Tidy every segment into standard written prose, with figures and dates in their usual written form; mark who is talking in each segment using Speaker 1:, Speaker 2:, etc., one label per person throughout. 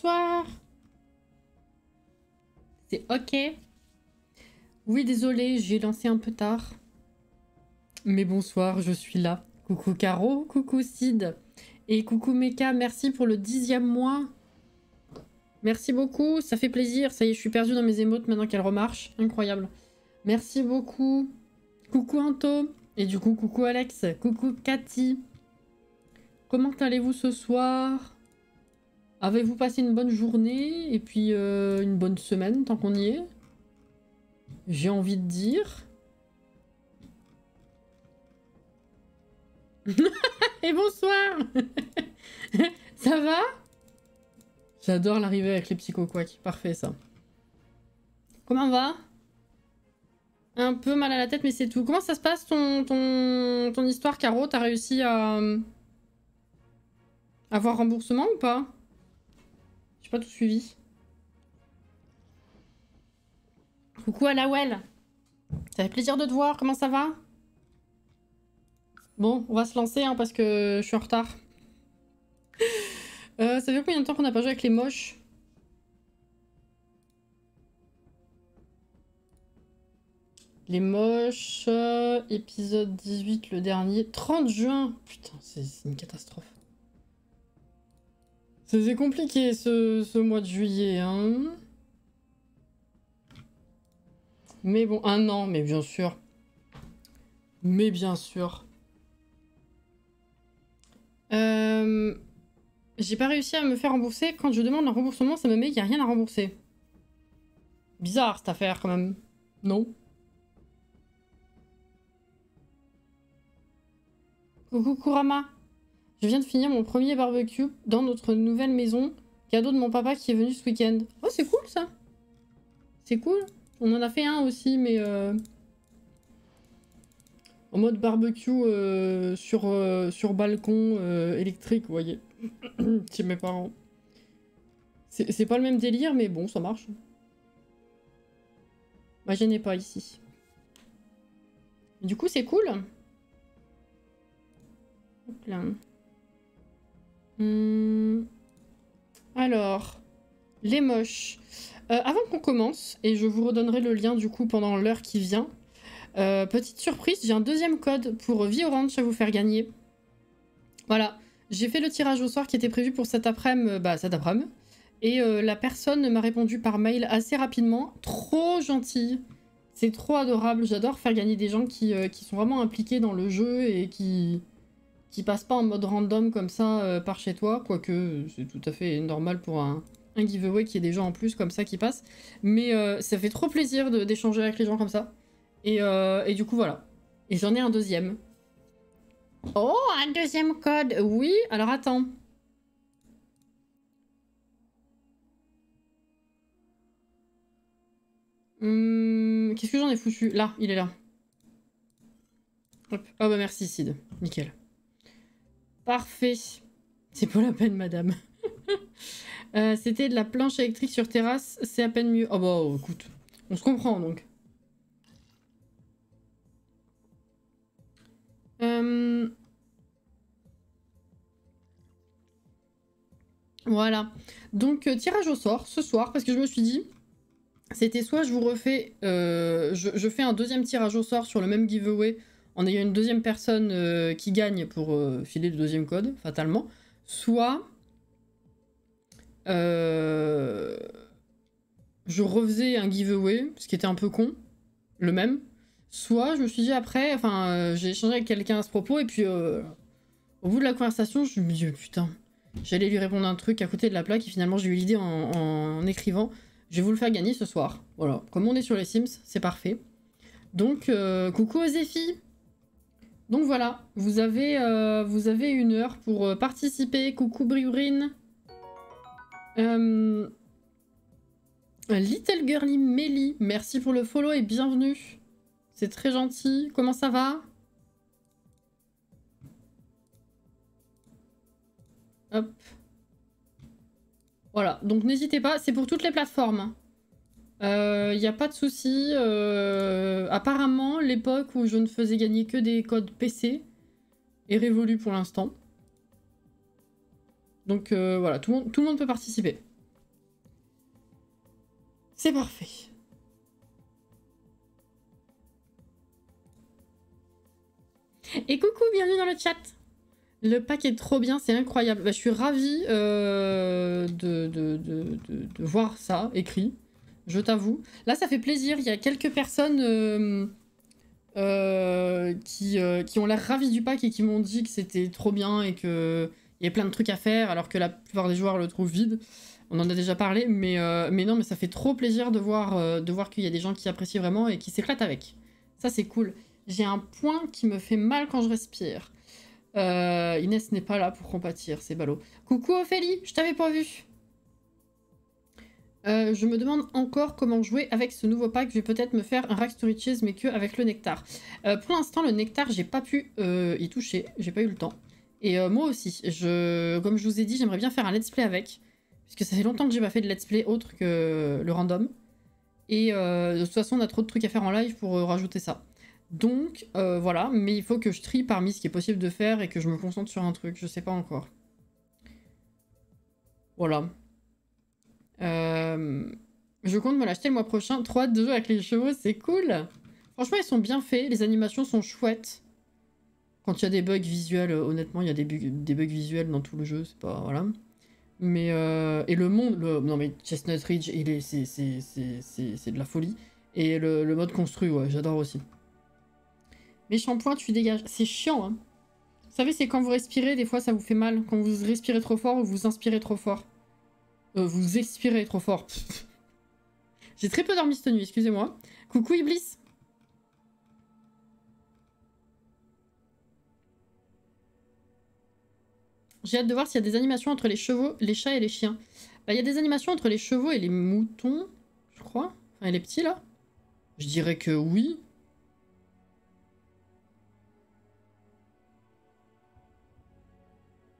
Speaker 1: bonsoir. C'est ok. Oui, désolé, j'ai lancé un peu tard. Mais bonsoir, je suis là. Coucou Caro, coucou Sid. Et coucou Meka, merci pour le 10e mois. Merci beaucoup, ça fait plaisir. Ça y est, je suis perdue dans mes émotes maintenant qu'elles remarchent. Incroyable. Merci beaucoup. Coucou Anto. Et du coup, coucou Alex. Coucou Cathy. Comment allez-vous ce soir? Avez-vous passé une bonne journée et puis une bonne semaine tant qu'on y est? J'ai envie de dire. Et bonsoir. Ça va? J'adore l'arrivée avec les psycho-quacks. Parfait ça. Comment va? Un peu mal à la tête mais c'est tout. Comment ça se passe ton histoire, Caro? T'as réussi à avoir remboursement ou pas? J'ai pas tout suivi. Coucou à la Well. Ça fait plaisir de te voir, comment ça va? Bon, on va se lancer hein, parce que je suis en retard. Ça fait combien de temps qu'on n'a pas joué avec les moches? Les moches, épisode 18, le dernier. 30 juin. Putain, c'est une catastrophe. C'est compliqué ce mois de juillet, hein. Mais bon, un an, mais bien sûr. Mais bien sûr. J'ai pas réussi à me faire rembourser. Quand je demande un remboursement, ça me met qu'il n'y a rien à rembourser. Bizarre cette affaire quand même. Non? Coucou Kurama. Je viens de finir mon premier barbecue dans notre nouvelle maison. Cadeau de mon papa qui est venu ce week-end. Oh, c'est cool ça. C'est cool. On en a fait un aussi, mais en mode barbecue sur balcon électrique, vous voyez. Chez mes parents. C'est pas le même délire, mais bon, ça marche. Moi, je n'ai pas ici. Du coup, c'est cool. Hop là. Alors, les moches. Avant qu'on commence, et je vous redonnerai le lien du coup pendant l'heure qui vient, petite surprise, j'ai un deuxième code pour Vie Orange à vous faire gagner. Voilà, j'ai fait le tirage au sort qui était prévu pour cet après-midi, et la personne m'a répondu par mail assez rapidement, trop gentille. C'est trop adorable, j'adore faire gagner des gens qui sont vraiment impliqués dans le jeu et qui passent pas en mode random comme ça par chez toi, quoique c'est tout à fait normal pour un giveaway qu'il y ait des gens en plus comme ça qui passent. Mais ça fait trop plaisir d'échanger avec les gens comme ça. Et du coup voilà. Et j'en ai un deuxième. Oh, un deuxième code. Oui, alors attends. Qu'est-ce que j'en ai foutu? Là, il est là. Hop. Oh bah merci Sid. Nickel. Parfait. C'est pas la peine, madame. C'était de la planche électrique sur terrasse, c'est à peine mieux. Oh bah écoute, on se comprend donc. Voilà. Donc tirage au sort ce soir, parce que je me suis dit, c'était soit je vous refais... je fais un deuxième tirage au sort sur le même giveaway, en ayant une deuxième personne qui gagne pour filer le deuxième code, fatalement. Soit... je refaisais un giveaway, ce qui était un peu con, le même. Soit je me suis dit après, j'ai échangé avec quelqu'un à ce propos, et puis au bout de la conversation, je me dis putain, j'allais lui répondre un truc à côté de la plaque, et finalement j'ai eu l'idée en écrivant, je vais vous le faire gagner ce soir. Voilà, comme on est sur les Sims, c'est parfait. Donc, coucou aux Zéphi. Donc voilà, vous avez 1 heure pour participer. Coucou Briurine. Little Girly Melly, merci pour le follow et bienvenue. C'est très gentil. Comment ça va? Hop. Voilà, donc n'hésitez pas, c'est pour toutes les plateformes. Il n'y a pas de souci. Apparemment, l'époque où je ne faisais gagner que des codes PC est révolue pour l'instant. Donc voilà, tout le monde peut participer. C'est parfait. Et coucou, bienvenue dans le chat. Le pack est trop bien, c'est incroyable. Bah, je suis ravie de voir ça écrit, je t'avoue. Là, ça fait plaisir, il y a quelques personnes qui ont l'air ravis du pack et qui m'ont dit que c'était trop bien et qu'il y avait plein de trucs à faire, alors que la plupart des joueurs le trouvent vide. On en a déjà parlé, mais non, mais ça fait trop plaisir de voir qu'il y a des gens qui apprécient vraiment et qui s'éclatent avec. Ça, c'est cool. J'ai un point qui me fait mal quand je respire. Inès n'est pas là pour compatir, c'est ballot. Coucou Ophélie, je t'avais pas vu. Je me demande encore comment jouer avec ce nouveau pack. Je vais peut-être me faire un Rack to Riches, mais que avec le nectar. Pour l'instant, le nectar, j'ai pas pu y toucher. J'ai pas eu le temps. Et moi aussi. Comme je vous ai dit, j'aimerais bien faire un let's play avec. Puisque ça fait longtemps que j'ai pas fait de let's play autre que le random. Et de toute façon, on a trop de trucs à faire en live pour rajouter ça. Donc, voilà. Mais il faut que je trie parmi ce qui est possible de faire et que je me concentre sur un truc. Je sais pas encore. Voilà. Je compte me l'acheter le mois prochain. 3 de jouer avec les chevaux, c'est cool. Franchement, ils sont bien faits. Les animations sont chouettes. Quand il y a des bugs visuels, honnêtement, il y a des bugs visuels dans tout le jeu. C'est pas... Voilà. Mais... et le monde... Non mais Chestnut Ridge, c'est de la folie. Et le mode construit, ouais, j'adore aussi. Mais shampoing, tu dégages. C'est chiant, hein. Vous savez, c'est quand vous respirez, des fois, ça vous fait mal. Quand vous respirez trop fort ou vous inspirez trop fort. Vous expirez trop fort. J'ai très peu dormi cette nuit, excusez-moi. Coucou Iblis. J'ai hâte de voir s'il y a des animations entre les chevaux, les chats et les chiens. Bah, il y a des animations entre les chevaux et les moutons, je crois. Enfin, les petits, là. Je dirais que oui.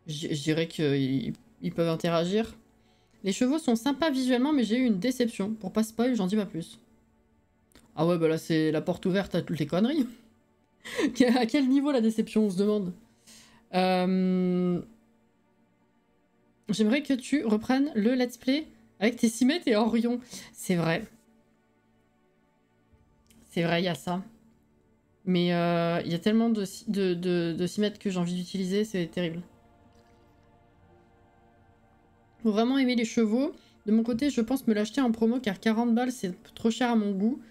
Speaker 1: Je dirais qu'ils peuvent interagir. Les chevaux sont sympas visuellement, mais j'ai eu une déception. Pour pas spoil, j'en dis pas plus. Ah ouais, bah là, c'est la porte ouverte à toutes les conneries. À quel niveau la déception, on se demande. J'aimerais que tu reprennes le let's play avec tes Cimet et Orion. C'est vrai. C'est vrai, il y a ça. Mais il y a tellement de Cimet que j'ai envie d'utiliser, c'est terrible. Faut vraiment aimer les chevaux. De mon côté, je pense me l'acheter en promo car 40 balles, c'est trop cher à mon goût.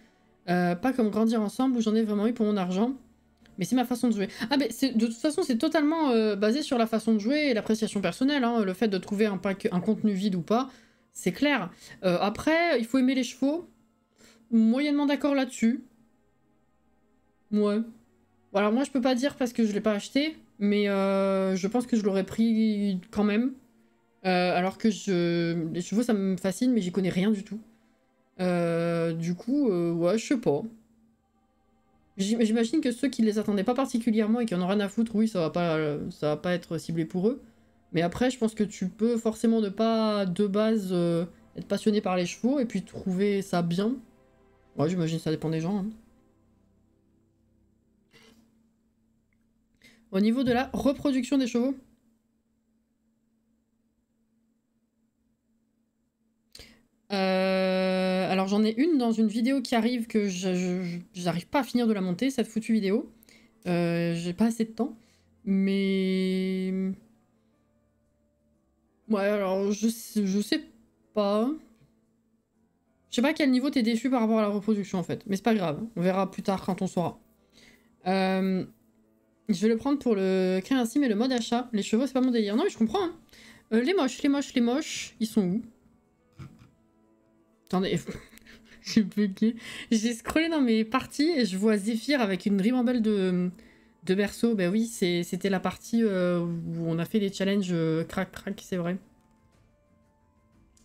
Speaker 1: Pas comme Grandir Ensemble où j'en ai vraiment eu pour mon argent. Mais c'est ma façon de jouer. Ah, mais de toute façon, c'est totalement basé sur la façon de jouer et l'appréciation personnelle. Hein. Le fait de trouver un contenu vide ou pas, c'est clair. Après, il faut aimer les chevaux. Moyennement d'accord là-dessus. Ouais. Alors moi, je peux pas dire parce que je l'ai pas acheté, mais je pense que je l'aurais pris quand même. Alors que les chevaux, ça me fascine, mais j'y connais rien du tout. Du coup, ouais, je sais pas. J'imagine que ceux qui les attendaient pas particulièrement et qui en ont rien à foutre, oui, ça va pas être ciblé pour eux. Mais après, je pense que tu peux forcément ne pas, de base, être passionné par les chevaux et puis trouver ça bien. Ouais, j'imagine que ça dépend des gens. Hein. Au niveau de la reproduction des chevaux, alors j'en ai une dans une vidéo qui arrive que j'arrive pas à finir de la monter, cette foutue vidéo. J'ai pas assez de temps. Mais... Ouais, alors je sais pas. Je sais pas à quel niveau t'es déçu par rapport à la reproduction en fait. Mais c'est pas grave, on verra plus tard quand on saura. Je vais le prendre pour le créer un sim et le mode achat. Les chevaux, c'est pas mon délire. Non mais je comprends. Hein. Les moches, ils sont où? Attendez, j'ai bugué. J'ai scrollé dans mes parties et je vois Zephyr avec une ribambelle de berceaux. Ben oui, c'était la partie où on a fait les challenges crac, c'est vrai.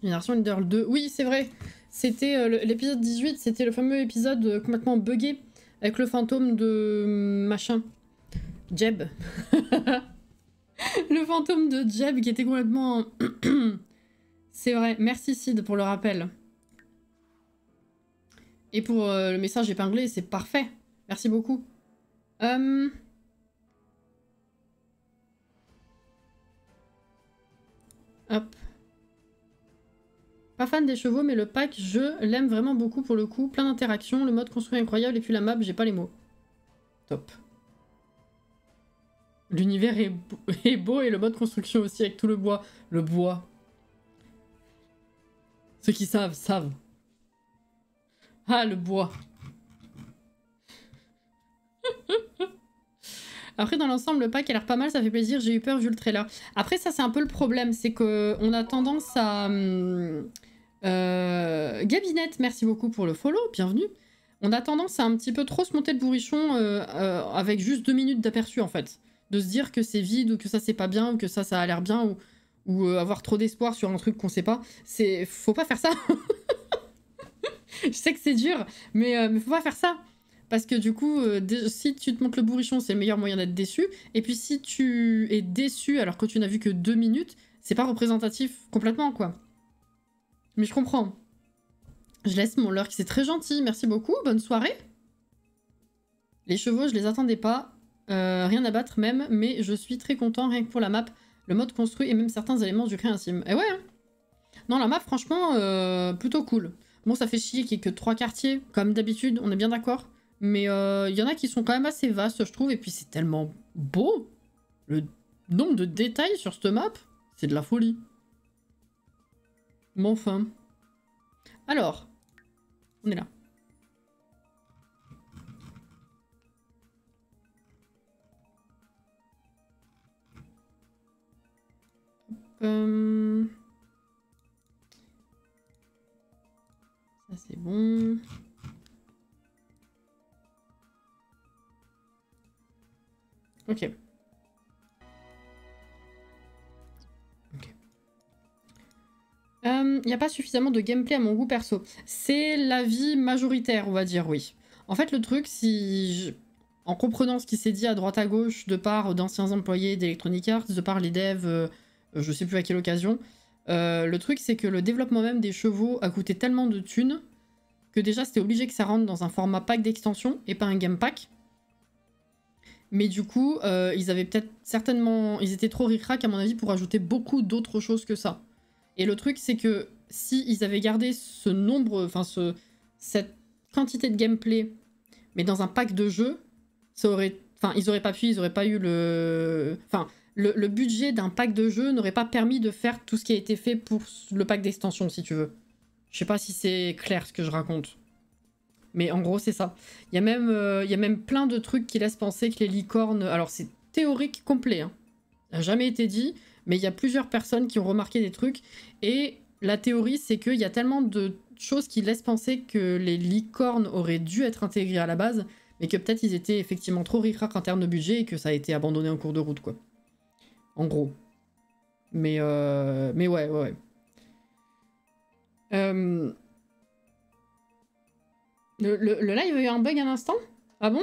Speaker 1: Génération Leader 2. Oui, c'est vrai. C'était l'épisode 18, c'était le fameux épisode complètement buggé avec le fantôme de machin. Jeb. Le fantôme de Jeb qui était complètement... C'est vrai. Merci Sid pour le rappel. Et pour le message épinglé, c'est parfait. Merci beaucoup. Hop. Pas fan des chevaux, mais le pack, je l'aime vraiment beaucoup pour le coup. Plein d'interactions, le mode construit incroyable, et puis la map, j'ai pas les mots. Top. L'univers est beau et le mode construction aussi, avec tout le bois. Le bois. Ceux qui savent, savent. Ah, le bois. Après, dans l'ensemble, le pack a l'air pas mal, ça fait plaisir. J'ai eu peur vu le trailer. Après, ça, c'est un peu le problème. C'est qu'on a tendance à... Gabinette, merci beaucoup pour le follow. Bienvenue. On a tendance à un petit peu trop se monter le bourrichon avec juste 2 minutes d'aperçu, en fait. De se dire que c'est vide, ou que ça, c'est pas bien, ou que ça a l'air bien, ou avoir trop d'espoir sur un truc qu'on sait pas. Faut pas faire ça. Je sais que c'est dur, mais faut pas faire ça. Parce que du coup, si tu te montes le bourrichon, c'est le meilleur moyen d'être déçu. Et puis si tu es déçu alors que tu n'as vu que 2 minutes, c'est pas représentatif complètement, quoi. Mais je comprends. Je laisse mon lurk, c'est très gentil, merci beaucoup, bonne soirée. Les chevaux, je les attendais pas. Rien à battre même, mais je suis très content, rien que pour la map, le mode construit et même certains éléments du créasim. Et ouais, hein. Non, la map, franchement, plutôt cool. Bon, ça fait chier qu'il n'y ait que 3 quartiers, comme d'habitude, on est bien d'accord. Mais il y en a qui sont quand même assez vastes, je trouve. Et puis c'est tellement beau. Le nombre de détails sur cette map, c'est de la folie. Mais enfin. Alors, on est là. Ça c'est bon. Ok. Il n'y a pas suffisamment de gameplay à mon goût perso. C'est l'avis majoritaire, on va dire, oui. En fait, le truc, en comprenant ce qui s'est dit à droite à gauche de part d'anciens employés d'Electronic Arts, de part les devs, je sais plus à quelle occasion, le truc, c'est que le développement même des chevaux a coûté tellement de thunes que déjà, c'était obligé que ça rentre dans un format pack d'extension et pas un game pack. Mais du coup, ils avaient peut-être certainement... Ils étaient trop ric-rac, à mon avis, pour ajouter beaucoup d'autres choses que ça. Et le truc, c'est que si ils avaient gardé ce nombre... Enfin, cette quantité de gameplay, mais dans un pack de jeux, ça aurait... Enfin, ils auraient pas pu, ils auraient pas eu le... Enfin, le budget d'un pack de jeux n'aurait pas permis de faire tout ce qui a été fait pour le pack d'extension, si tu veux. Je sais pas si c'est clair ce que je raconte. Mais en gros, c'est ça. Il y a même plein de trucs qui laissent penser que les licornes... Alors, c'est théorique complet, hein. Ça n'a jamais été dit, mais il y a plusieurs personnes qui ont remarqué des trucs. Et la théorie, c'est qu'il y a tellement de choses qui laissent penser que les licornes auraient dû être intégrées à la base, mais que peut-être ils étaient effectivement trop ric-rac en termes de budget et que ça a été abandonné en cours de route, quoi. En gros. Mais ouais. Le live a eu un bug à l'instant? Ah bon?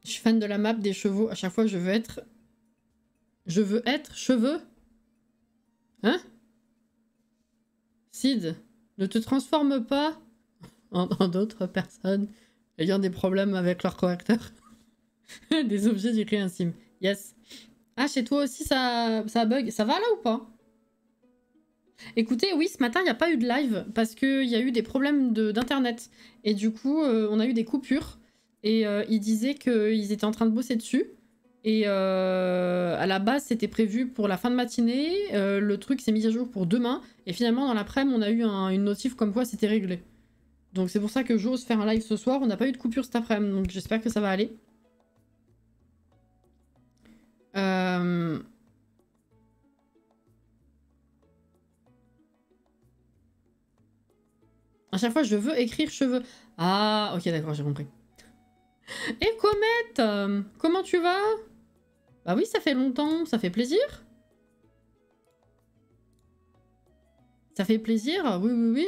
Speaker 1: Je suis fan de la map des chevaux. À chaque fois, je veux être... Je veux être cheveux? Hein? Sid, ne te transforme pas en d'autres personnes ayant des problèmes avec leur correcteur. Des objets du créasim. Yes. Ah, chez toi aussi, ça bug. Ça va là ou pas? Écoutez, oui, ce matin, il n'y a pas eu de live parce qu'il y a eu des problèmes d'internet. Et du coup, on a eu des coupures. Et ils disaient qu'ils étaient en train de bosser dessus. Et à la base, c'était prévu pour la fin de matinée. Le truc s'est mis à jour pour demain. Et finalement, dans l'après-midi, on a eu une notif comme quoi c'était réglé. Donc c'est pour ça que j'ose faire un live ce soir. On n'a pas eu de coupure cet après-midi. Donc j'espère que ça va aller. À chaque fois, je veux écrire cheveux. Ah, ok, d'accord, j'ai compris. Et Comet, comment tu vas? Bah oui, ça fait longtemps, ça fait plaisir. Ça fait plaisir, oui, oui,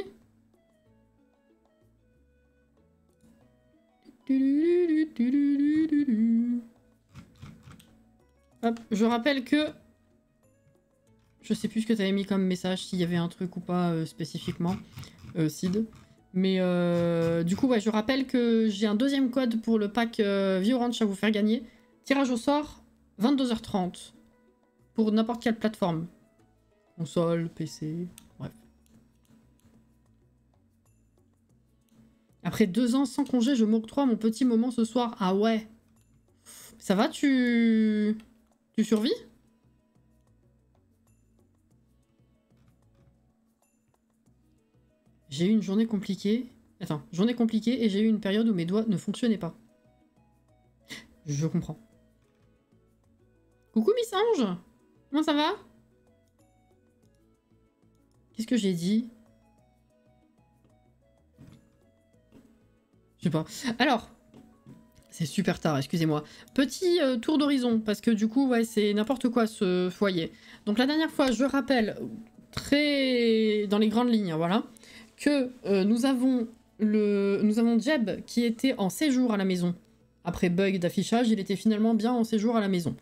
Speaker 1: oui. Hop, je rappelle que... Je sais plus ce que t'avais mis comme message, s'il y avait un truc ou pas spécifiquement, Sid. Mais du coup, ouais, je rappelle que j'ai un deuxième code pour le pack Vie Orange à vous faire gagner. Tirage au sort, 22h30. Pour n'importe quelle plateforme. Console, PC, bref. Après 2 ans sans congé, je m'octroie mon petit moment ce soir. Ah ouais. Ça va, tu survis? J'ai eu une journée compliquée. Attends, journée compliquée et j'ai eu une période où mes doigts ne fonctionnaient pas. Je comprends. Coucou Miss Ange. Comment ça va? Qu'est-ce que j'ai dit? Je sais pas. Alors, c'est super tard, excusez-moi. Petit tour d'horizon, parce que du coup, ouais, c'est n'importe quoi ce foyer. Donc la dernière fois, je rappelle, très dans les grandes lignes, voilà, que nous avons Jeb qui était en séjour à la maison. Après bug d'affichage, il était finalement bien en séjour à la maison.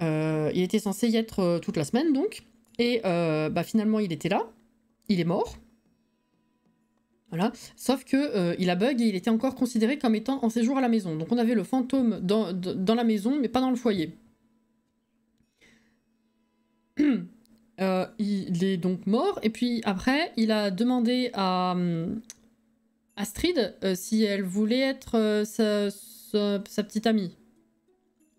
Speaker 1: Il était censé y être toute la semaine, donc. Et bah, finalement, il était là. Il est mort. Voilà. Sauf que il a bug et il était encore considéré comme étant en séjour à la maison. Donc on avait le fantôme dans la maison, mais pas dans le foyer. Il est donc mort. Et puis après, il a demandé à Astrid si elle voulait être sa petite amie.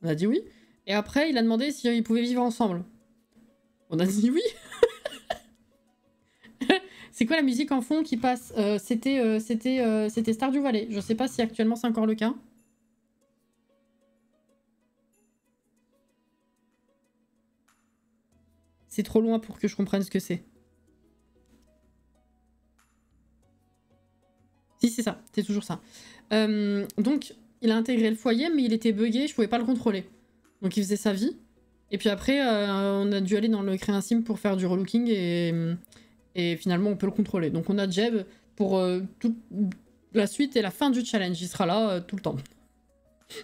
Speaker 1: On a dit oui. Et après, il a demandé si ils pouvaient vivre ensemble. On a dit oui. C'est quoi la musique en fond qui passe? C'était Stardew Valley. Je sais pas si actuellement c'est encore le cas. C'est trop loin pour que je comprenne ce que c'est. Si, c'est ça. C'est toujours ça. Donc, il a intégré le foyer, mais il était buggé. Je pouvais pas le contrôler. Donc, il faisait sa vie. Et puis après, on a dû aller dans le créer un sim pour faire du relooking et finalement, on peut le contrôler. Donc, on a Jeb pour toute la suite et la fin du challenge. Il sera là tout le temps.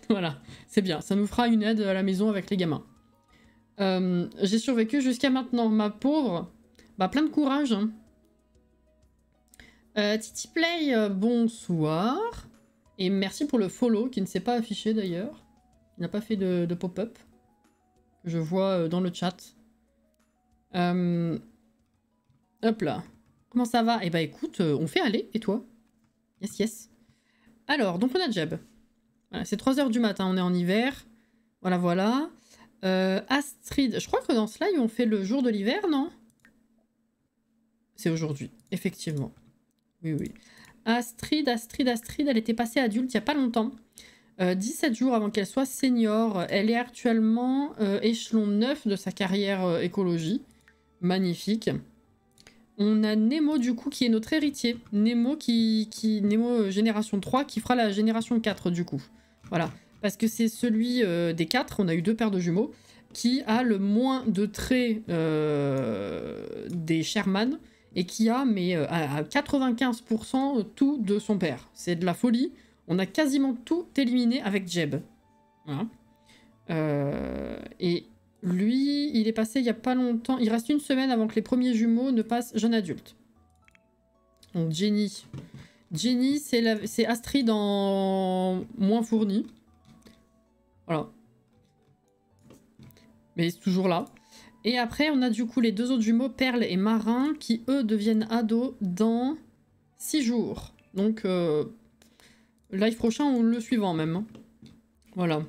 Speaker 1: Voilà, c'est bien. Ça nous fera une aide à la maison avec les gamins. J'ai survécu jusqu'à maintenant. Ma pauvre, bah plein de courage. Hein. Titi Play, bonsoir. Et merci pour le follow qui ne s'est pas affiché d'ailleurs. Il n'a pas fait de pop-up. Je vois dans le chat. Hop là. Comment ça va? Eh bah écoute, on fait aller. Et toi? Yes, yes. Alors, donc on a Jeb. Voilà, c'est 3 h du matin, on est en hiver. Voilà, voilà. Astrid, je crois que dans ce live, on fait le jour de l'hiver, non? C'est aujourd'hui, effectivement. Oui, oui. Astrid, elle était passée adulte il n'y a pas longtemps. 17 jours avant qu'elle soit senior. Elle est actuellement échelon 9 de sa carrière écologie. Magnifique. On a Nemo, du coup, qui est notre héritier. Nemo, Nemo génération 3, qui fera la génération 4, du coup. Voilà. Parce que c'est celui des 4, on a eu 2 paires de jumeaux, qui a le moins de traits des Sherman, et qui a, mais à 95% tout de son père. C'est de la folie. On a quasiment tout éliminé avec Jeb. Voilà. Et lui, il est passé il n'y a pas longtemps. Il reste une semaine avant que les premiers jumeaux ne passent jeune adulte. Donc Jenny. Jenny, c'est Astrid en moins fourni. Voilà. Mais c'est toujours là. Et après, on a du coup les 2 autres jumeaux, Perle et Marin, qui eux deviennent ados dans 6 jours. Donc, live prochain ou le suivant même. Voilà.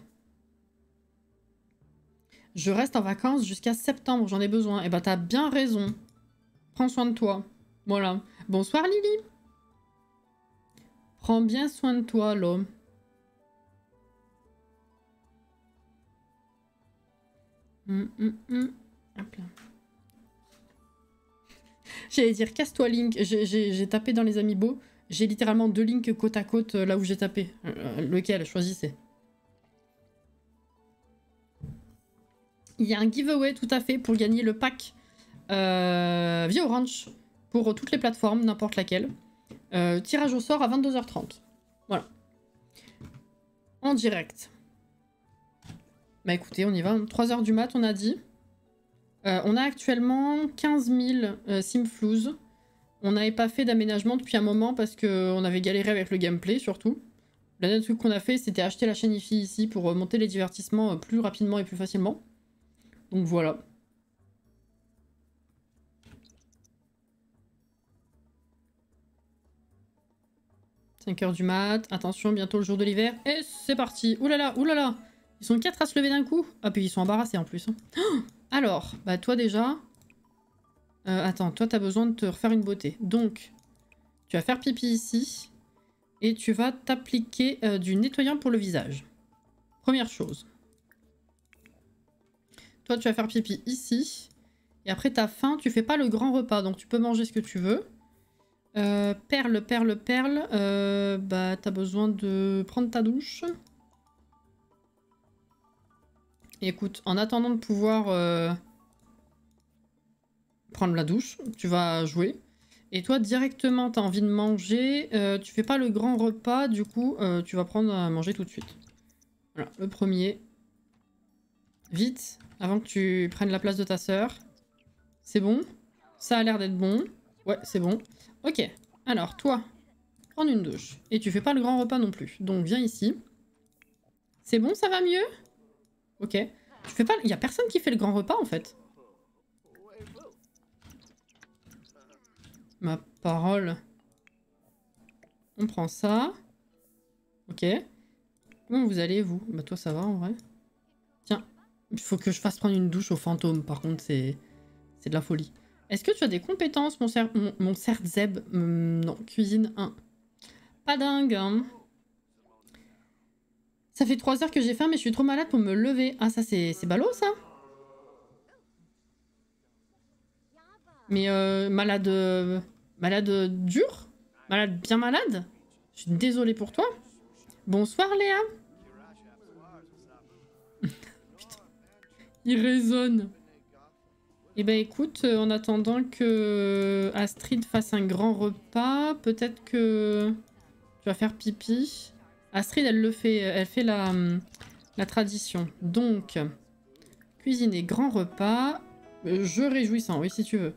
Speaker 1: Je reste en vacances jusqu'à septembre, j'en ai besoin. Et bah t'as bien raison. Prends soin de toi. Voilà. Bonsoir Lily. Prends bien soin de toi, l'homme. Hop là. J'allais dire casse-toi Link. J'ai tapé dans les amiibo. J'ai littéralement 2 links côte à côte là où j'ai tapé. Lequel? Choisissez. Il y a un giveaway tout à fait pour gagner le pack Via Orange pour toutes les plateformes, n'importe laquelle. Tirage au sort à 22 h 30. Voilà. En direct. Bah écoutez, on y va. 3 h du mat, on a dit. On a actuellement 15 000 simflouz. On n'avait pas fait d'aménagement depuis un moment parce qu'on avait galéré avec le gameplay surtout. Le dernier truc qu'on a fait, c'était acheter la chaîne IFI ici pour monter les divertissements plus rapidement et plus facilement. Donc voilà. 5h du mat. Attention, bientôt le jour de l'hiver. Et c'est parti. Oulala, oulala. Ils sont 4 à se lever d'un coup. Ah, puis ils sont embarrassés en plus. Hein. Alors, bah toi déjà... attends, toi t'as besoin de te refaire une beauté. Donc, tu vas faire pipi ici. Et tu vas t'appliquer du nettoyant pour le visage. Première chose. Toi, tu vas faire pipi ici. Et après, t'as faim, tu fais pas le grand repas. Donc, tu peux manger ce que tu veux. Perle. Bah, t'as besoin de prendre ta douche. Et écoute, en attendant de pouvoir prendre la douche, tu vas jouer. Et toi, directement, t'as envie de manger. Tu fais pas le grand repas, du coup, tu vas prendre à manger tout de suite. Voilà, le premier. Vite, avant que tu prennes la place de ta sœur. C'est bon? Ça a l'air d'être bon. Ouais, c'est bon. Ok, alors toi, prendre une douche. Et tu fais pas le grand repas non plus. Donc viens ici. C'est bon, ça va mieux? Ok. Tu fais pas... Il y a personne qui fait le grand repas en fait. Ma parole. On prend ça. Ok. Comment vous allez, vous? Bah toi, ça va, en vrai. Tiens, il faut que je fasse prendre une douche au fantôme. Par contre, c'est de la folie. Est-ce que tu as des compétences, mon cerf Zeb? Non, cuisine 1. Pas dingue, hein. Ça fait 3 heures que j'ai faim, mais je suis trop malade pour me lever. Ah, ça, c'est ballot, ça? Mais malade... malade dur? Malade bien malade? Je suis désolée pour toi. Bonsoir, Léa. Putain. Il résonne. Eh ben écoute, en attendant que Astrid fasse un grand repas, peut-être que tu vas faire pipi. Astrid, elle fait la tradition. Donc, cuisiner grand repas, jeu réjouissant, oui si tu veux.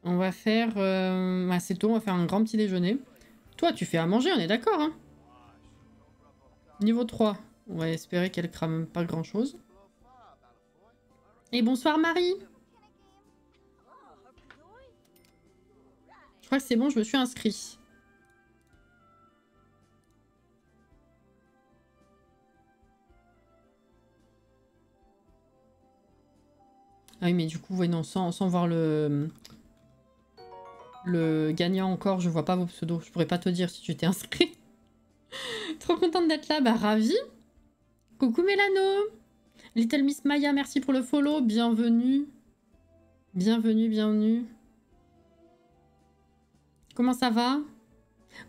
Speaker 1: On va faire... c'est tôt, on va faire un grand petit déjeuner. Toi, tu fais à manger, on est d'accord, hein? Niveau 3, on va espérer qu'elle crame pas grand-chose. Et bonsoir Marie. Je crois que c'est bon, je me suis inscrit. Ah oui, mais du coup, ouais, non, sans voir le gagnant encore, je vois pas vos pseudos. Je pourrais pas te dire si tu t'es inscrit. Trop contente d'être là, bah ravie. Coucou Mélano. Little Miss Maya, merci pour le follow. Bienvenue. Bienvenue. Comment ça va?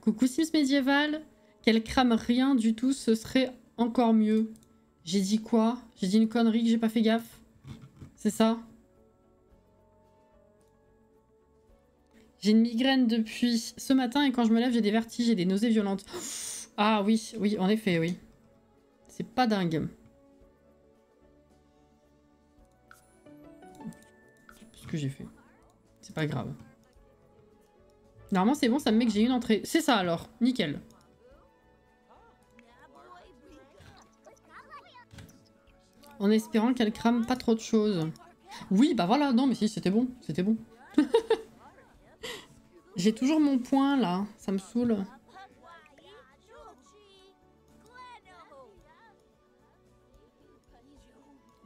Speaker 1: Coucou Sims Médiéval. Qu'elle crame rien du tout, ce serait encore mieux. J'ai dit quoi? J'ai dit une connerie que j'ai pas fait gaffe. C'est ça? J'ai une migraine depuis ce matin et quand je me lève, j'ai des vertiges et des nausées violentes. Ah oui, en effet, oui. C'est pas dingue. Ce que j'ai fait. C'est pas grave. Normalement, c'est bon, ça me met que j'ai une entrée. C'est ça alors, nickel. En espérant qu'elle crame pas trop de choses. Oui, bah voilà, non mais si, c'était bon, c'était bon. J'ai toujours mon point là, ça me saoule.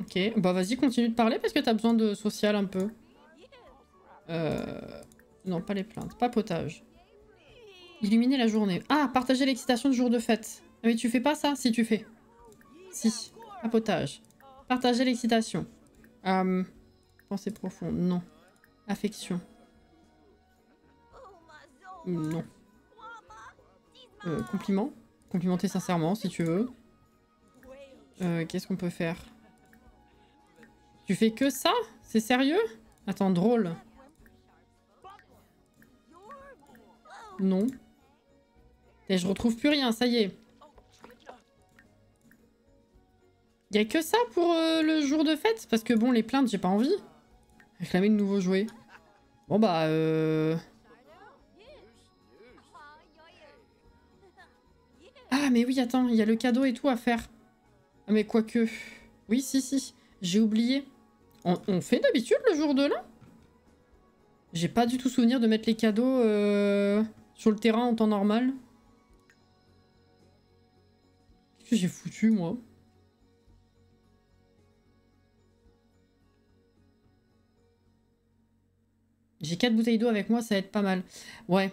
Speaker 1: Ok, bah vas-y, continue de parler parce que t'as besoin de social un peu. Non, pas les plaintes, papotage. Illuminer la journée. Ah, partager l'excitation du jour de fête. Ah mais tu fais pas ça? Si, tu fais. Si, papotage. Partager l'excitation. Pensée profonde, non. Affection. Non. Compliment. Complimenter sincèrement, si tu veux. Qu'est-ce qu'on peut faire? Tu fais que ça? C'est sérieux? Attends, drôle. Non. Et je retrouve plus rien, ça y est. Y a que ça pour le jour de fête? Parce que bon, les plaintes, j'ai pas envie. Réclamer de nouveaux jouets. Bon bah Ah mais oui, attends, il y a le cadeau et tout à faire. Ah mais quoique... Oui, si. J'ai oublié. On fait d'habitude le jour de l'an? J'ai pas du tout souvenir de mettre les cadeaux sur le terrain en temps normal. Qu'est-ce que j'ai foutu, moi? J'ai 4 bouteilles d'eau avec moi, ça va être pas mal. Ouais.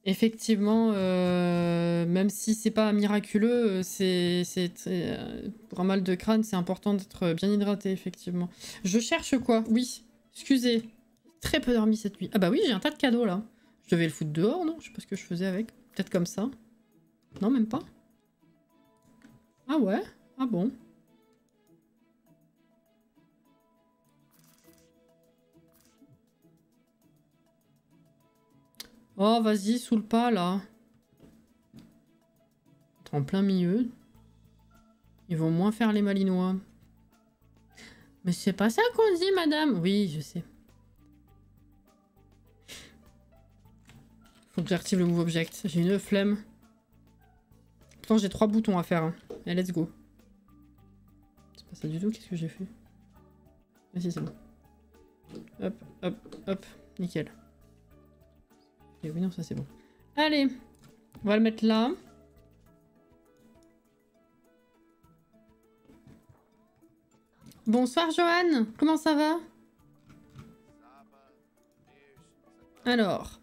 Speaker 1: Effectivement, même si c'est pas miraculeux, pour un mal de crâne, c'est important d'être bien hydraté, effectivement. Je cherche quoi? Oui, excusez. Très peu dormi cette nuit. Ah bah oui, j'ai un tas de cadeaux là. Je devais le foutre dehors, non? Je sais pas ce que je faisais avec. Peut-être comme ça. Non, même pas. Ah ouais? Ah bon? Oh, vas-y, sous le pas là. En plein milieu. Ils vont moins faire les malinois. Mais c'est pas ça qu'on dit, madame. Oui, je sais. Faut que j'active le Move Object. J'ai une flemme. Pourtant, j'ai 3 boutons à faire. Hein. Et let's go. C'est pas ça du tout. Qu'est-ce que j'ai fait? Ah si, c'est bon. Hop, hop, hop. Nickel. Et oui, non, ça c'est bon. Allez. On va le mettre là. Bonsoir, Johan. Comment ça va? Alors.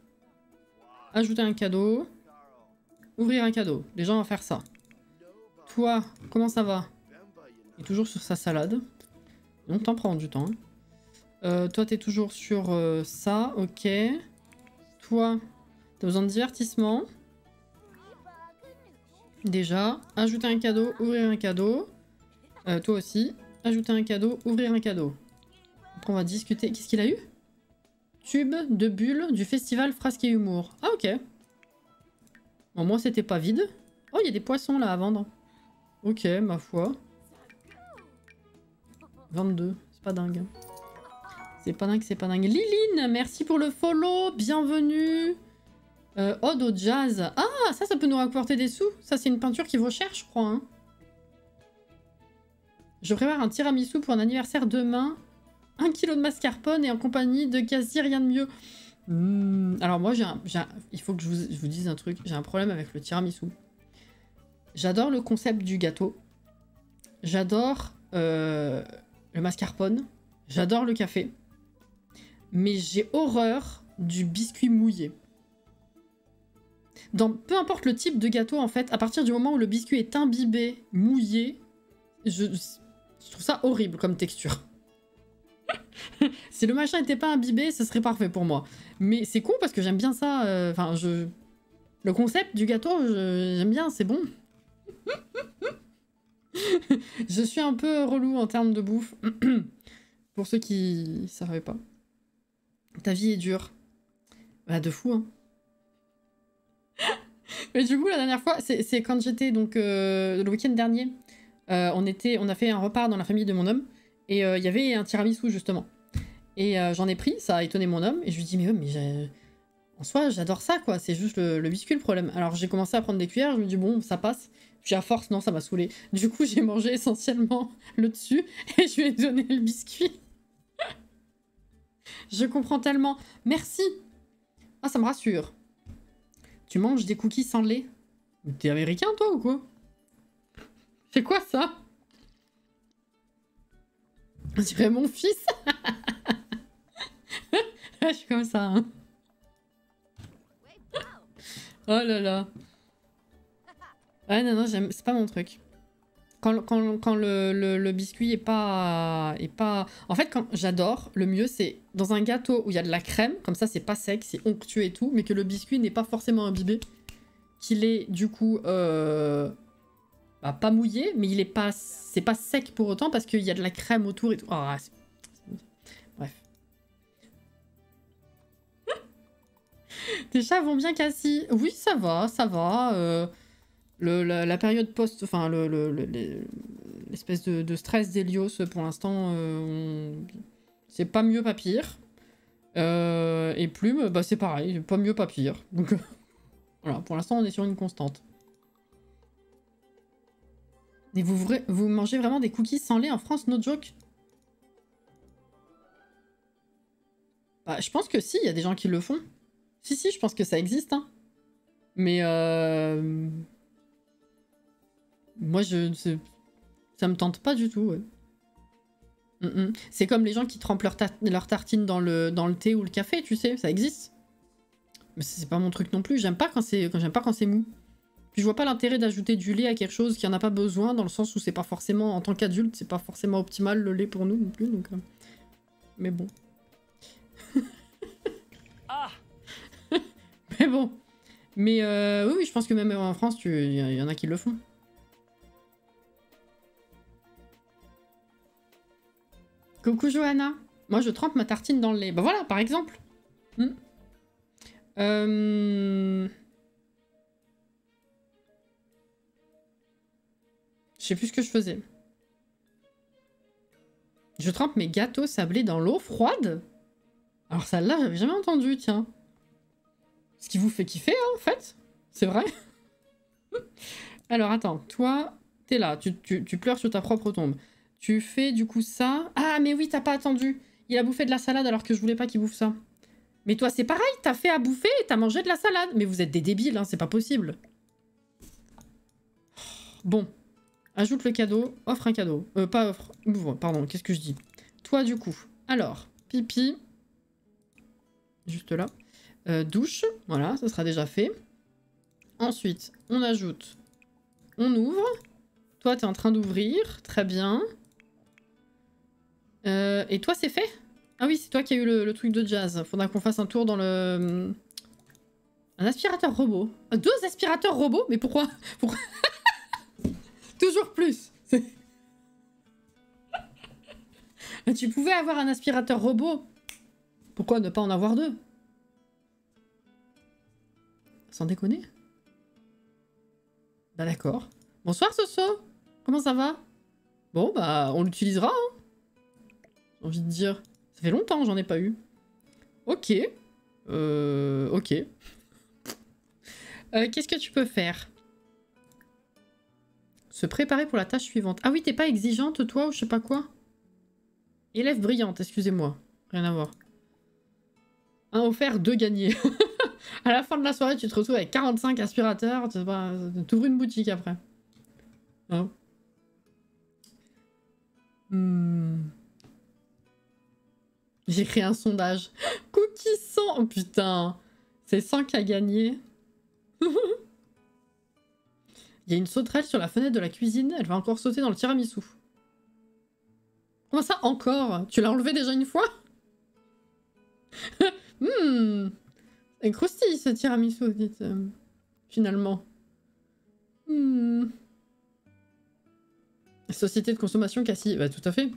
Speaker 1: Ajouter un cadeau. Ouvrir un cadeau. Les gens vont faire ça. Toi, comment ça va? Il est toujours sur sa salade. Donc t'en prends du temps. Toi, t'es toujours sur ça. Ok. Toi, t'as besoin de divertissement. Déjà. Ajouter un cadeau. Ouvrir un cadeau. Toi aussi. Ajouter un cadeau. Ouvrir un cadeau. Après, on va discuter. Qu'est-ce qu'il a eu? Tube de bulles du festival Frasque et Humour. Ah, ok. Bon, moi, c'était pas vide. Oh, il y a des poissons là à vendre. Ok, ma foi. 22. C'est pas dingue. C'est pas dingue, c'est pas dingue. Liline, merci pour le follow. Bienvenue. Ode au jazz. Ah, ça peut nous rapporter des sous. Ça, c'est une peinture qui vaut cher, je crois. Hein. Je prépare un tiramisu pour un anniversaire demain. 1 kilo de mascarpone et en compagnie de quasi rien de mieux. Alors moi, il faut que je vous dise un truc. J'ai un problème avec le tiramisu. J'adore le concept du gâteau. J'adore le mascarpone. J'adore le café. Mais j'ai horreur du biscuit mouillé. Peu importe le type de gâteau, en fait, à partir du moment où le biscuit est imbibé, mouillé, je trouve ça horrible comme texture. Si le machin était pas imbibé, ce serait parfait pour moi. Mais c'est con parce que j'aime bien ça. Le concept du gâteau, j'aime bien, c'est bon. Je suis un peu relou en termes de bouffe. Pour ceux qui savaient pas. Ta vie est dure. Bah, de fou, hein. Mais du coup, la dernière fois, c'est quand j'étais, donc, le week-end dernier, on a fait un repas dans la famille de mon homme, et il y avait un tiramisu, justement. Et j'en ai pris, ça a étonné mon homme, et je lui dis, mais en soi, j'adore ça, quoi, c'est juste le biscuit le problème. Alors j'ai commencé à prendre des cuillères, je me dis, bon, ça passe. Puis à force, non, ça m'a saoulé. Du coup, j'ai mangé essentiellement le dessus, et je lui ai donné le biscuit. Je comprends tellement. Merci. Ah, ça me rassure. Tu manges des cookies sans lait? T'es américain, toi, ou quoi? C'est quoi, ça? On dirait mon fils. Je suis comme ça, hein. Oh là là. Ouais, non, c'est pas mon truc. Quand le biscuit est pas... En fait, quand j'adore, le mieux, c'est dans un gâteau où il y a de la crème, comme ça, c'est pas sec, c'est onctueux et tout, mais que le biscuit n'est pas forcément imbibé. Qu'il est, du coup, pas mouillé, mais c'est pas sec pour autant, parce qu'il y a de la crème autour et tout. Oh, bref. Tes chats vont bien, Cassie? Oui, ça va, ça va. La période post... Enfin, l'espèce de stress d'Hélios, pour l'instant, c'est pas mieux, pas pire. Et Plume, bah c'est pareil, pas mieux, pas pire. Donc, voilà, pour l'instant, on est sur une constante. Et vous mangez vraiment des cookies sans lait en France, no joke? Bah, je pense que si, il y a des gens qui le font. Si, je pense que ça existe, hein. Mais Moi, ça me tente pas du tout, ouais. C'est comme les gens qui trempent leur tartine dans le thé ou le café, tu sais, ça existe. Mais c'est pas mon truc non plus, j'aime pas quand c'est mou. Puis je vois pas l'intérêt d'ajouter du lait à quelque chose qui en a pas besoin, dans le sens où c'est pas forcément, en tant qu'adulte, c'est pas forcément optimal le lait pour nous non plus, donc... Mais bon.
Speaker 2: Ah.
Speaker 1: Mais bon. Mais oui, je pense que même en France, il y en a qui le font. Coucou Johanna. Moi, je trempe ma tartine dans le lait. Bah voilà, par exemple. Je sais plus ce que je faisais. Je trempe mes gâteaux sablés dans l'eau froide. Alors celle-là, j'avais jamais entendu, tiens. Ce qui vous fait kiffer, hein, en fait. C'est vrai. Alors attends, toi, t'es là, tu pleures sur ta propre tombe. Tu fais du coup ça... Ah, mais oui, t'as pas attendu. Il a bouffé de la salade alors que je voulais pas qu'il bouffe ça. Mais toi, c'est pareil, t'as fait à bouffer et t'as mangé de la salade. Mais vous êtes des débiles, hein, c'est pas possible. Bon. Ajoute le cadeau, offre un cadeau. Pas offre, ouvre, pardon, qu'est-ce que je dis? Toi, du coup. Alors, pipi. Juste là. Douche, voilà, ça sera déjà fait. Ensuite, on ajoute. On ouvre. Toi, t'es en train d'ouvrir, très bien. Et toi, c'est fait? Ah oui, c'est toi qui as eu le truc de jazz. Faudra qu'on fasse un tour dans le... Un aspirateur robot. 2 aspirateurs robots? Mais pourquoi? Toujours plus. Tu pouvais avoir un aspirateur robot. Pourquoi ne pas en avoir 2? Sans déconner? Bah d'accord. Bonsoir Soso. Comment ça va? Bon bah on l'utilisera, hein. J'ai envie de dire. Ça fait longtemps que j'en ai pas eu. Ok. Ok. Qu'est-ce que tu peux faire? Se préparer pour la tâche suivante. Ah oui, t'es pas exigeante toi ou je sais pas quoi? Élève brillante, excusez-moi. Rien à voir. Un offert, 2 gagnés. À la fin de la soirée, tu te retrouves avec 45 aspirateurs. Tu t'ouvres une boutique après. Hein? J'ai créé un sondage. Cookie 100. Oh putain. C'est 100 qui a gagné. Il y a une sauterelle sur la fenêtre de la cuisine. Elle va encore sauter dans le tiramisu. Comment ça encore? Tu l'as enlevé déjà une fois? C'est croustille ce tiramisu, dites. Finalement. Société de consommation Cassie. Bah tout à fait.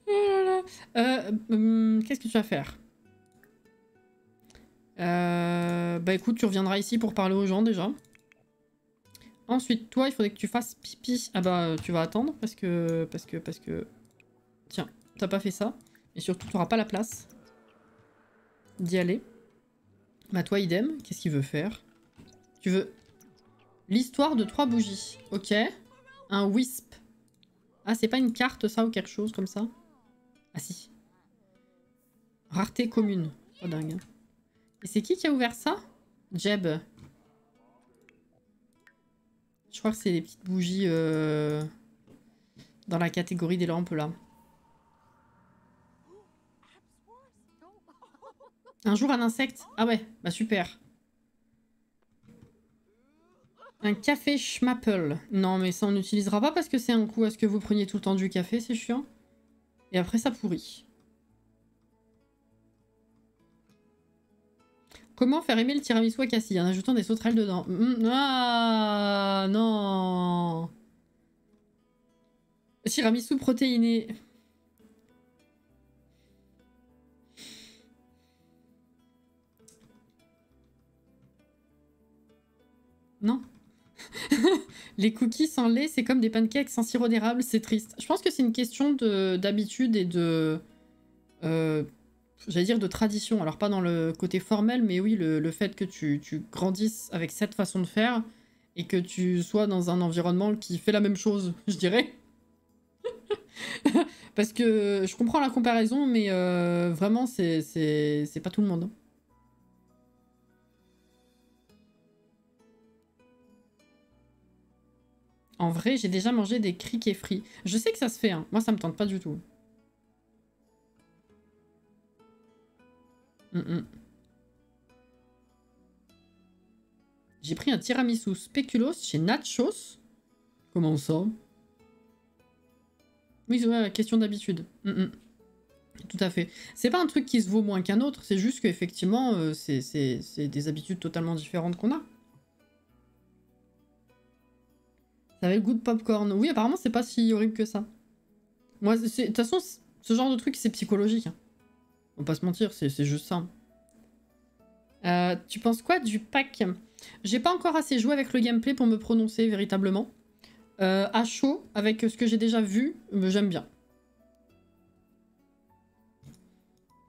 Speaker 1: Oh là là. Qu'est-ce que tu vas faire? Bah écoute, tu reviendras ici pour parler aux gens déjà. Ensuite, toi, il faudrait que tu fasses pipi. Ah bah, tu vas attendre parce que... Tiens, t'as pas fait ça. Et surtout, tu n'auras pas la place d'y aller. Bah toi, idem. Qu'est-ce qu'il veut faire? Tu veux... L'histoire de 3 bougies. Ok. Un wisp. Ah, c'est pas une carte, ça, ou quelque chose comme ça? Ah si. Rareté commune. Oh dingue. Et c'est qui a ouvert ça? Jeb. Je crois que c'est les petites bougies dans la catégorie des lampes là. Un jour un insecte. Ah ouais, bah super. Un café schmappel. Non mais ça on n'utilisera pas parce que c'est un coup à ce que vous preniez tout le temps du café, c'est chiant. Et après ça pourrit. Comment faire aimer le tiramisu à Cassie en ajoutant des sauterelles dedans? Ah non. Tiramisu protéiné. Non. Les cookies sans lait, c'est comme des pancakes sans sirop d'érable, c'est triste. Je pense que c'est une question d'habitude et de... j'allais dire de tradition. Alors pas dans le côté formel, mais oui, le fait que tu grandisses avec cette façon de faire et que tu sois dans un environnement qui fait la même chose, je dirais. Parce que je comprends la comparaison, mais vraiment, c'est pas tout le monde. En vrai, j'ai déjà mangé des criquets frits. Je sais que ça se fait, hein. Moi ça me tente pas du tout. J'ai pris un tiramisu spéculoos chez Nachos. Comment ça? Oui, ouais, question d'habitude. Tout à fait. C'est pas un truc qui se vaut moins qu'un autre, c'est juste qu'effectivement, c'est des habitudes totalement différentes qu'on a. Ça avait le goût de popcorn. Oui, apparemment, c'est pas si horrible que ça. Moi, de toute façon, ce genre de truc, c'est psychologique. Hein. On va pas se mentir, c'est juste ça. Tu penses quoi du pack? J'ai pas encore assez joué avec le gameplay pour me prononcer véritablement. À chaud, avec ce que j'ai déjà vu, j'aime bien.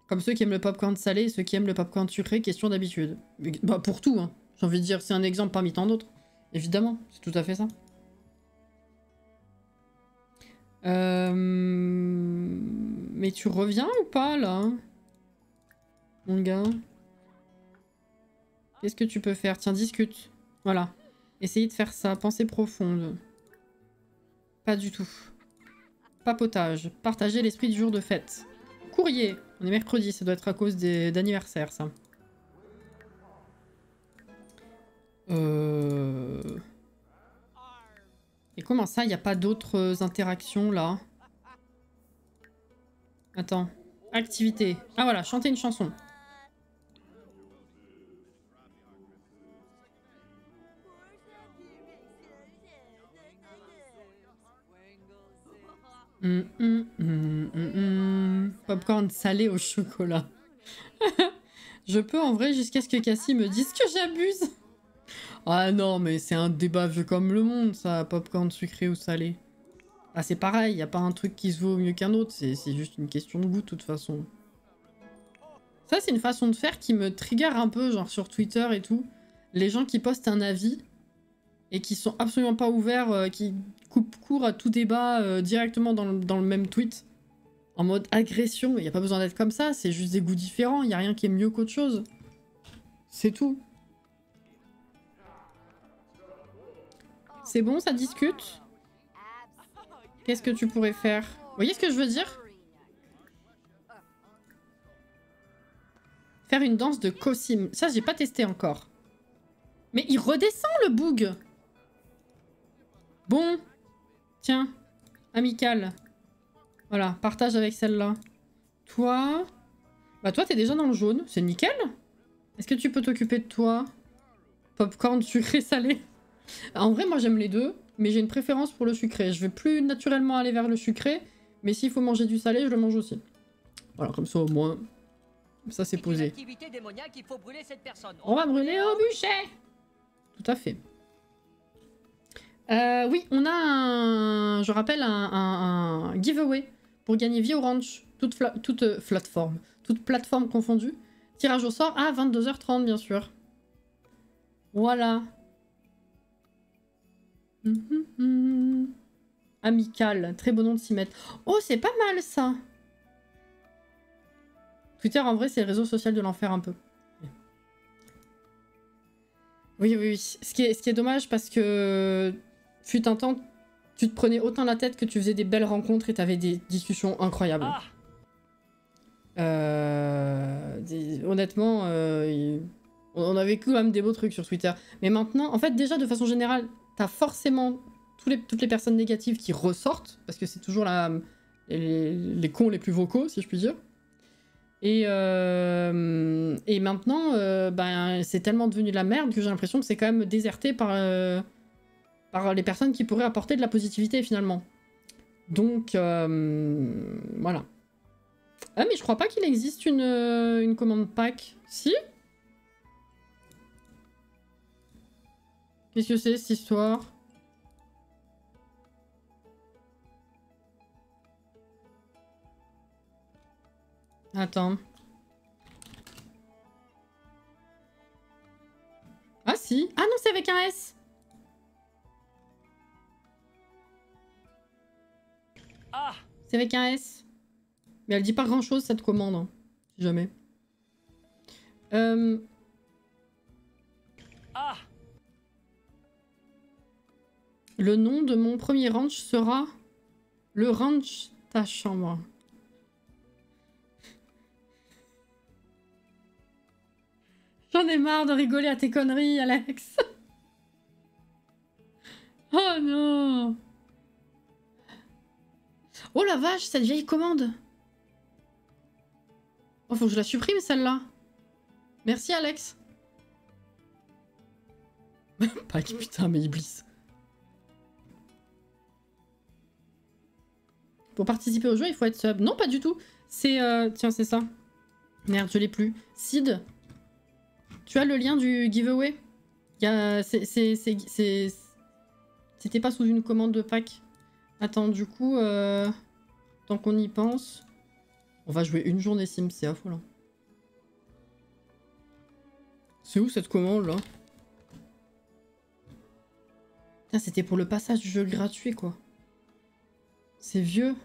Speaker 1: Comme ceux qui aiment le popcorn salé et ceux qui aiment le popcorn sucré, question d'habitude. Bah pour tout, hein. J'ai envie de dire, c'est un exemple parmi tant d'autres. Évidemment, c'est tout à fait ça. Mais tu reviens ou pas, là? Mon gars. Qu'est-ce que tu peux faire? Tiens, discute. Voilà. Essayez de faire ça. Pensée profonde. Pas du tout. Papotage. Partager l'esprit du jour de fête. Courrier. On est mercredi, ça doit être à cause d'anniversaire, ça. Et comment ça, il n'y a pas d'autres interactions, là? Attends. Activité. Ah voilà, chanter une chanson. Popcorn salé au chocolat. Je peux en vrai jusqu'à ce que Cassie me dise que j'abuse. Ah non, mais c'est un débat vieux comme le monde, ça, popcorn sucré ou salé. Ah c'est pareil, y a pas un truc qui se vaut mieux qu'un autre, c'est juste une question de goût de toute façon. Ça c'est une façon de faire qui me trigger un peu, genre sur Twitter et tout. Les gens qui postent un avis et qui sont absolument pas ouverts, qui coupent court à tout débat directement dans le même tweet. En mode agression, il n'y a pas besoin d'être comme ça, c'est juste des goûts différents, il n'y a rien qui est mieux qu'autre chose. C'est tout. C'est bon, ça discute? Qu'est-ce que tu pourrais faire? Vous voyez ce que je veux dire? Faire une danse de Kosim. Ça, j'ai pas testé encore. Mais il redescend le boug. Bon. Tiens. Amical. Voilà, partage avec celle-là. Toi... Bah toi, t'es déjà dans le jaune. C'est nickel. Est-ce que tu peux t'occuper de toi? Popcorn sucré salé. En vrai, moi, j'aime les deux. Mais j'ai une préférence pour le sucré. Je vais plus naturellement aller vers le sucré. Mais s'il faut manger du salé, je le mange aussi. Voilà, comme ça, au moins... Ça, c'est posé. On va brûler au bûcher. Tout à fait. Oui, on a un... Je rappelle, un giveaway pour gagner Vie Orange. Toute plateforme. Toute plateforme confondue. Tirage au sort à 22h30, bien sûr. Voilà. Amical. Très bon nom de s'y mettre. Oh, c'est pas mal, ça. Twitter, en vrai, c'est le réseau social de l'enfer, un peu. Oui, oui, oui. Ce qui est dommage, parce que... Fut un temps, tu te prenais autant la tête que tu faisais des belles rencontres et t'avais des discussions incroyables. Honnêtement, on a vécu quand même des beaux trucs sur Twitter. Mais maintenant, en fait, déjà, de façon générale, t'as forcément toutes les personnes négatives qui ressortent, parce que c'est toujours les cons les plus vocaux, si je puis dire. Et maintenant, ben, c'est tellement devenu de la merde que j'ai l'impression que c'est quand même déserté par les personnes qui pourraient apporter de la positivité, finalement. Donc, voilà. Ah, mais je crois pas qu'il existe une commande pack. Si? Qu'est-ce que c'est, cette histoire? Attends. Ah, si. Ah non, c'est avec un S. C'est avec un S. Mais elle dit pas grand chose cette commande. Hein. Si jamais. Le nom de mon premier ranch sera le ranch ta chambre. J'en ai marre de rigoler à tes conneries, Alex. Oh non. Oh la vache, cette vieille commande. Oh, faut que je la supprime celle-là. Merci Alex. Pas qui putain, mais Iblis. Pour participer au jeu, il faut être sub. Non, pas du tout. C'est... Tiens, c'est ça. Merde, je l'ai plus. Sid, tu as le lien du giveaway? C'était pas sous une commande de pack. Attends, du coup, tant qu'on y pense... On va jouer une journée Sims, c'est affolant. C'est où cette commande, là? C'était pour le passage du jeu gratuit, quoi. C'est vieux.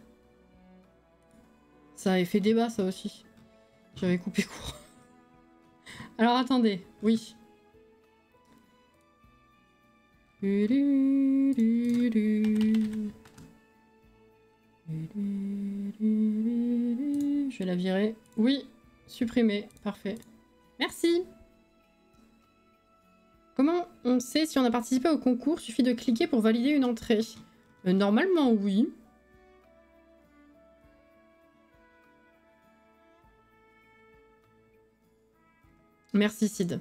Speaker 1: Ça avait fait débat, ça aussi. J'avais coupé court. Alors, attendez. Oui. Je vais la virer. Oui. Supprimer. Parfait. Merci. Comment on sait si on a participé au concours? Suffit de cliquer pour valider une entrée. Normalement, oui. Merci, Sid.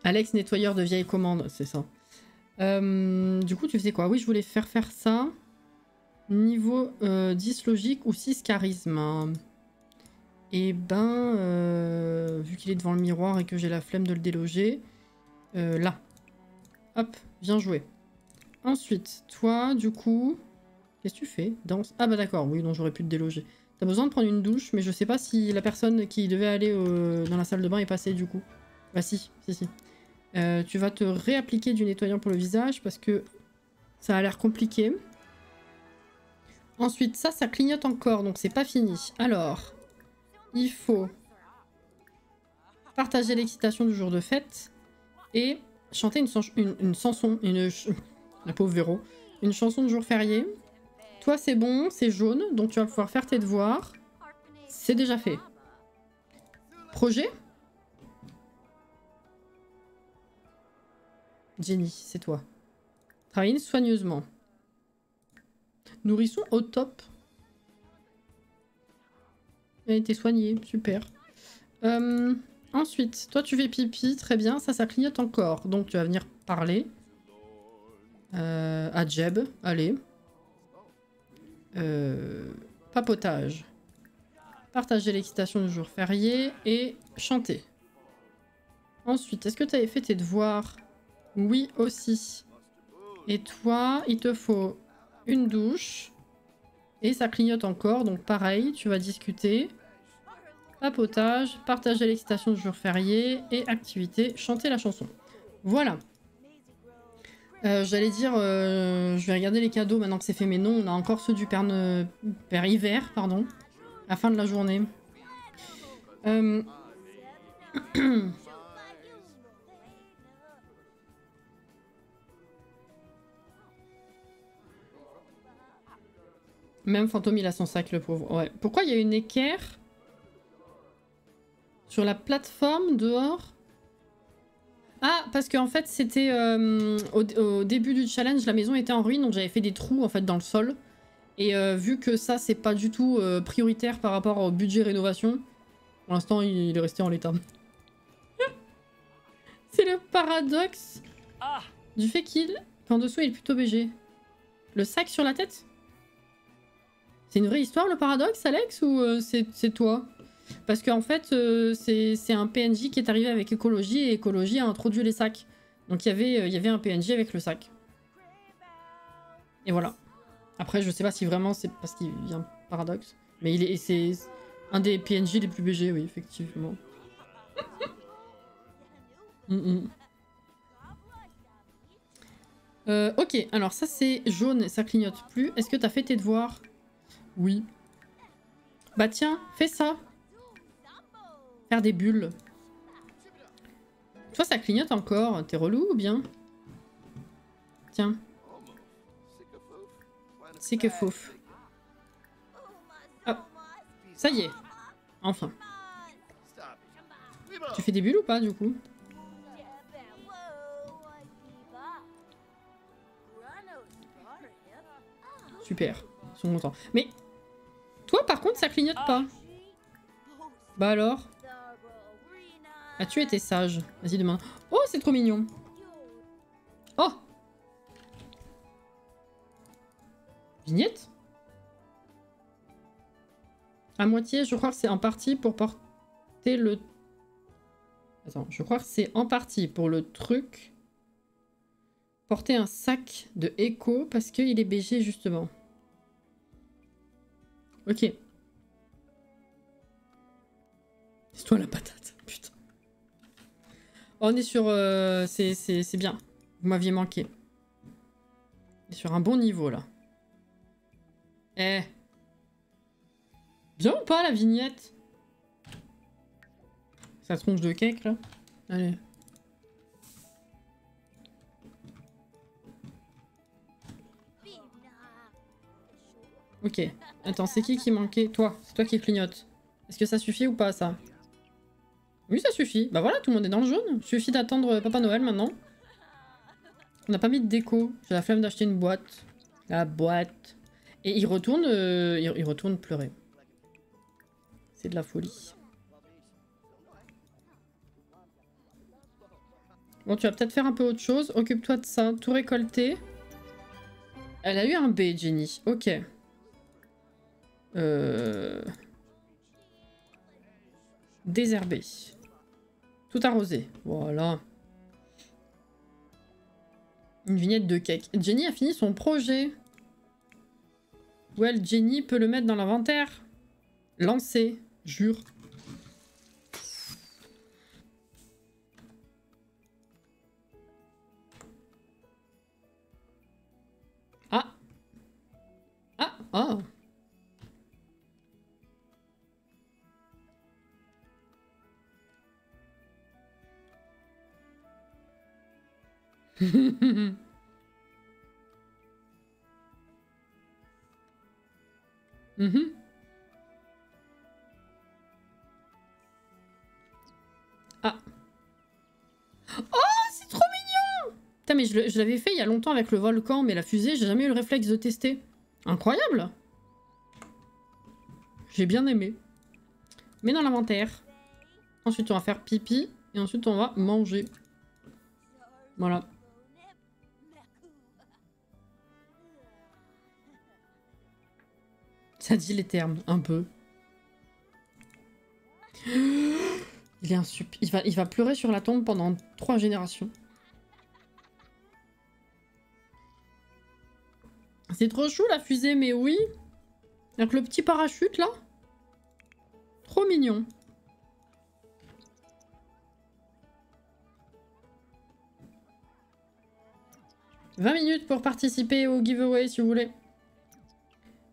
Speaker 1: Alex, nettoyeur de vieilles commandes, c'est ça. Du coup, tu faisais quoi? Oui, je voulais faire ça. Niveau 10 logique ou 6 charisme. Et ben, vu qu'il est devant le miroir et que j'ai la flemme de le déloger, là. Hop, bien joué. Ensuite, toi, du coup... Qu'est-ce que tu fais? Danse. Ah bah d'accord, oui, non, j'aurais pu te déloger. T'as besoin de prendre une douche, mais je sais pas si la personne qui devait aller dans la salle de bain est passée, du coup. Bah si. Tu vas te réappliquer du nettoyant pour le visage, parce que ça a l'air compliqué. Ensuite, ça clignote encore, donc c'est pas fini. Alors, il faut partager l'excitation du jour de fête et chanter une chanson, la pauvre Véro, une chanson de jour férié. Toi, c'est bon, c'est jaune, donc tu vas pouvoir faire tes devoirs. C'est déjà fait. Projet? Jenny, c'est toi. Travailler soigneusement. Nourrisson au top. Elle a été soignée, super. Ensuite, toi tu fais pipi, très bien, ça clignote encore. Donc tu vas venir parler. À Jeb, allez. Papotage. Partager l'excitation du jour férié et chanter. Ensuite, est-ce que tu avais fait tes devoirs? Oui, aussi. Et toi, il te faut une douche. Et ça clignote encore, donc pareil, tu vas discuter. Papotage, partager l'excitation du jour férié et activité, chanter la chanson. Voilà. J'allais dire, je vais regarder les cadeaux maintenant que c'est fait, mais non, on a encore ceux du Père Hiver, pardon, à la fin de la journée. Même Fantôme, il a son sac, le pauvre. Ouais. Pourquoi il y a une équerre sur la plateforme dehors? Ah, parce qu'en fait, c'était au début du challenge, la maison était en ruine, donc j'avais fait des trous en fait dans le sol. Et vu que ça, c'est pas du tout prioritaire par rapport au budget rénovation, pour l'instant, il est resté en l'état. C'est le paradoxe du fait qu'en dessous, il est plutôt BG. Le sac sur la tête? C'est une vraie histoire, le paradoxe, Alex, ou c'est toi? Parce qu'en fait, c'est un PNJ qui est arrivé avec écologie et écologie a introduit les sacs. Donc il y avait un PNJ avec le sac. Et voilà. Après, je sais pas si vraiment c'est parce qu'il y a un paradoxe. Mais c'est un des PNJ les plus BG, oui, effectivement. Ok, alors ça c'est jaune, ça clignote plus. Est-ce que t'as fait tes devoirs? Oui. Bah tiens, fais ça. Faire des bulles. Toi, ça clignote encore. T'es relou ou bien? Tiens. C'est que fouf. Hop. Ça y est. Enfin. Tu fais des bulles ou pas du coup? Super. Ils sont contents. Mais toi par contre ça clignote pas. Bah alors? Ah tu étais sage. Vas-y demain. Oh c'est trop mignon. Oh! Vignette? À moitié, je crois que c'est en partie pour porter le... Attends, je crois que c'est en partie pour le truc. Porter un sac de écho parce qu'il est BG justement. Ok. C'est toi la patate, putain. On est sur... c'est bien. Vous m'aviez manqué. On est sur un bon niveau là. Eh. Bien ou pas la vignette? Sa tronche de cake là. Allez. Ok. Attends, c'est qui manquait? Toi. C'est toi qui clignote. Est-ce que ça suffit ou pas ça? Oui, ça suffit. Bah voilà, tout le monde est dans le jaune. Suffit d'attendre Papa Noël maintenant. On n'a pas mis de déco. J'ai la flemme d'acheter une boîte. La boîte. Et il retourne, il retourne pleurer. C'est de la folie. Bon, tu vas peut-être faire un peu autre chose. Occupe-toi de ça. Tout récolter. Elle a eu un B, Jenny. Ok. Désherber. Tout arrosé. Voilà. Une vignette de cake. Jenny a fini son projet. Well, Jenny peut le mettre dans l'inventaire. Lancer. Jure. Ah. Ah. Ah. Mhm. Ah. Oh, c'est trop mignon! Putain, mais je l'avais fait il y a longtemps avec le volcan, mais la fusée, j'ai jamais eu le réflexe de tester. Incroyable! J'ai bien aimé. Mets dans l'inventaire. Ensuite, on va faire pipi. Et ensuite, on va manger. Voilà. Ça dit les termes, un peu. Il est il va pleurer sur la tombe pendant 3 générations. C'est trop chou la fusée, mais oui. Avec le petit parachute là. Trop mignon. « 20 minutes pour participer au giveaway si vous voulez. »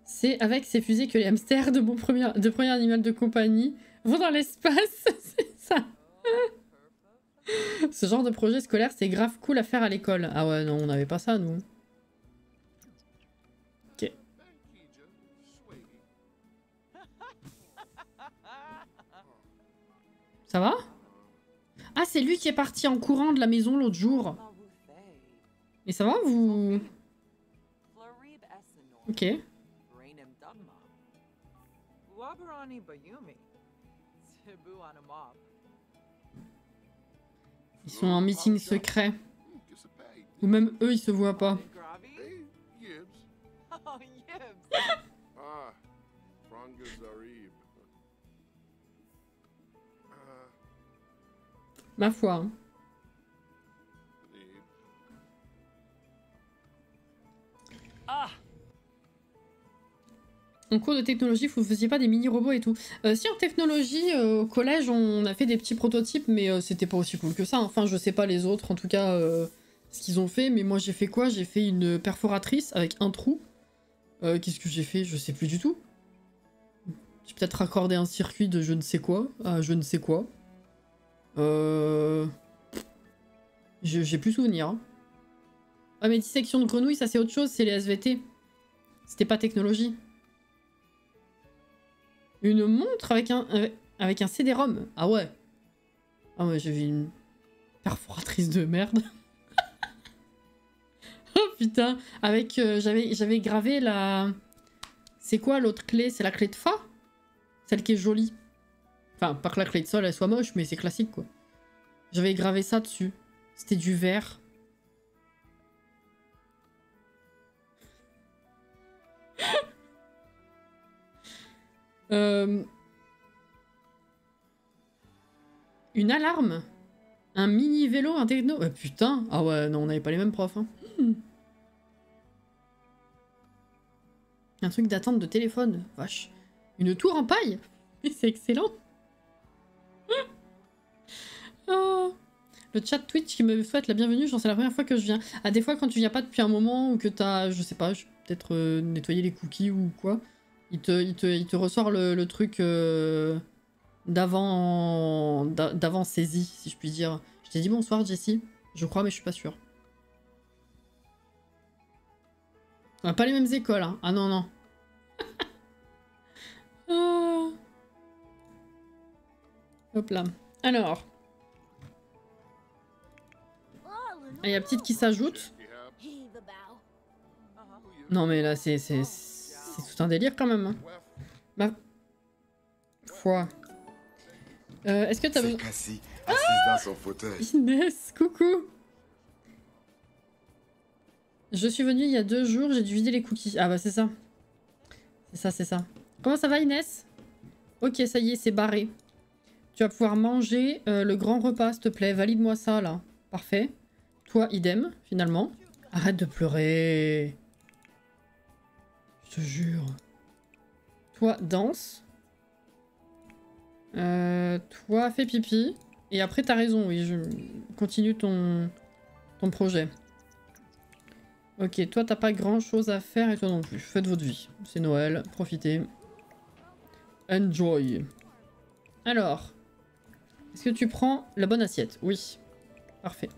Speaker 1: C'est avec ces fusées que les hamsters de premier animal de compagnie vont dans l'espace. C'est ça. Ce genre de projet scolaire, c'est grave cool à faire à l'école. Ah ouais, non, on n'avait pas ça, nous. Ok. Ça va? Ah, c'est lui qui est parti en courant de la maison l'autre jour. Et ça va, vous... Ok. Ils sont en meeting secret. Ou même eux, ils se voient pas. Ma foi. Hein. En cours de technologie, vous faisiez pas des mini-robots et tout. Si en technologie, au collège, on a fait des petits prototypes, mais c'était pas aussi cool que ça. Enfin, je sais pas les autres, en tout cas, ce qu'ils ont fait. Mais moi, j'ai fait quoi? J'ai fait une perforatrice avec un trou. Qu'est-ce que j'ai fait? Je sais plus du tout. J'ai peut-être raccordé un circuit de je ne sais quoi à je ne sais quoi. J'ai plus souvenir. Hein. Ah mais dissection de grenouille, ça c'est autre chose, c'est les SVT. C'était pas technologie. Une montre avec un CD-ROM. Ah ouais. Ah ouais, j'ai vu une perforatrice de merde. Oh putain. Avec, j'avais gravé la... C'est quoi l'autre clé? C'est la clé de Fa? Celle qui est jolie. Enfin, pas que la clé de sol elle soit moche, mais c'est classique quoi. J'avais gravé ça dessus. C'était du verre. Une alarme? Un mini vélo, un techno? Putain! Ah ouais, non, on n'avait pas les mêmes profs. Hein. Un truc d'attente de téléphone. Vache. Une tour en paille? Mais c'est excellent! Oh. Le chat Twitch qui me souhaite la bienvenue, j'en sais la première fois que je viens. Ah, des fois, quand tu viens pas depuis un moment ou que t'as, je sais pas, peut-être nettoyer les cookies ou quoi, il te ressort le truc d'avant saisi, si je puis dire. Je t'ai dit bonsoir, Jessie. Je crois, mais je suis pas sûre. On a pas les mêmes écoles, hein. Ah non, non. Ah. Hop là. Alors. Il y a petite qui s'ajoute. Non mais là c'est tout un délire quand même. Hein. Ma foi. Est-ce que t'as besoin...
Speaker 2: dans son fauteuil.
Speaker 1: Inès, coucou. Je suis venue il y a 2 jours, j'ai dû vider les cookies. Ah bah c'est ça. C'est ça. Comment ça va Inès? Ok, ça y est, c'est barré. Tu vas pouvoir manger le grand repas, s'il te plaît. Valide-moi ça là. Parfait. Toi, idem, finalement. Arrête de pleurer. Je te jure. Toi, danse. Toi, fais pipi. Et après, t'as raison, oui, je continue ton projet. Ok, toi, t'as pas grand-chose à faire et toi non plus. Faites votre vie. C'est Noël, profitez. Enjoy. Alors, est-ce que tu prends la bonne assiette? Oui. Parfait.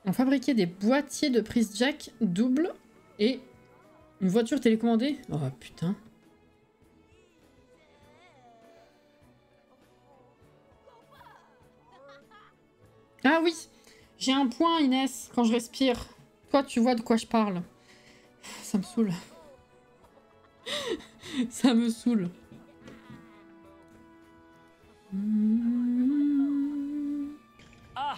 Speaker 1: On fabriquait des boîtiers de prise jack double et une voiture télécommandée. Oh putain. Ah oui, j'ai un point Inès quand je respire. Toi tu vois de quoi je parle. Ça me saoule. Ça me saoule.
Speaker 3: Ah.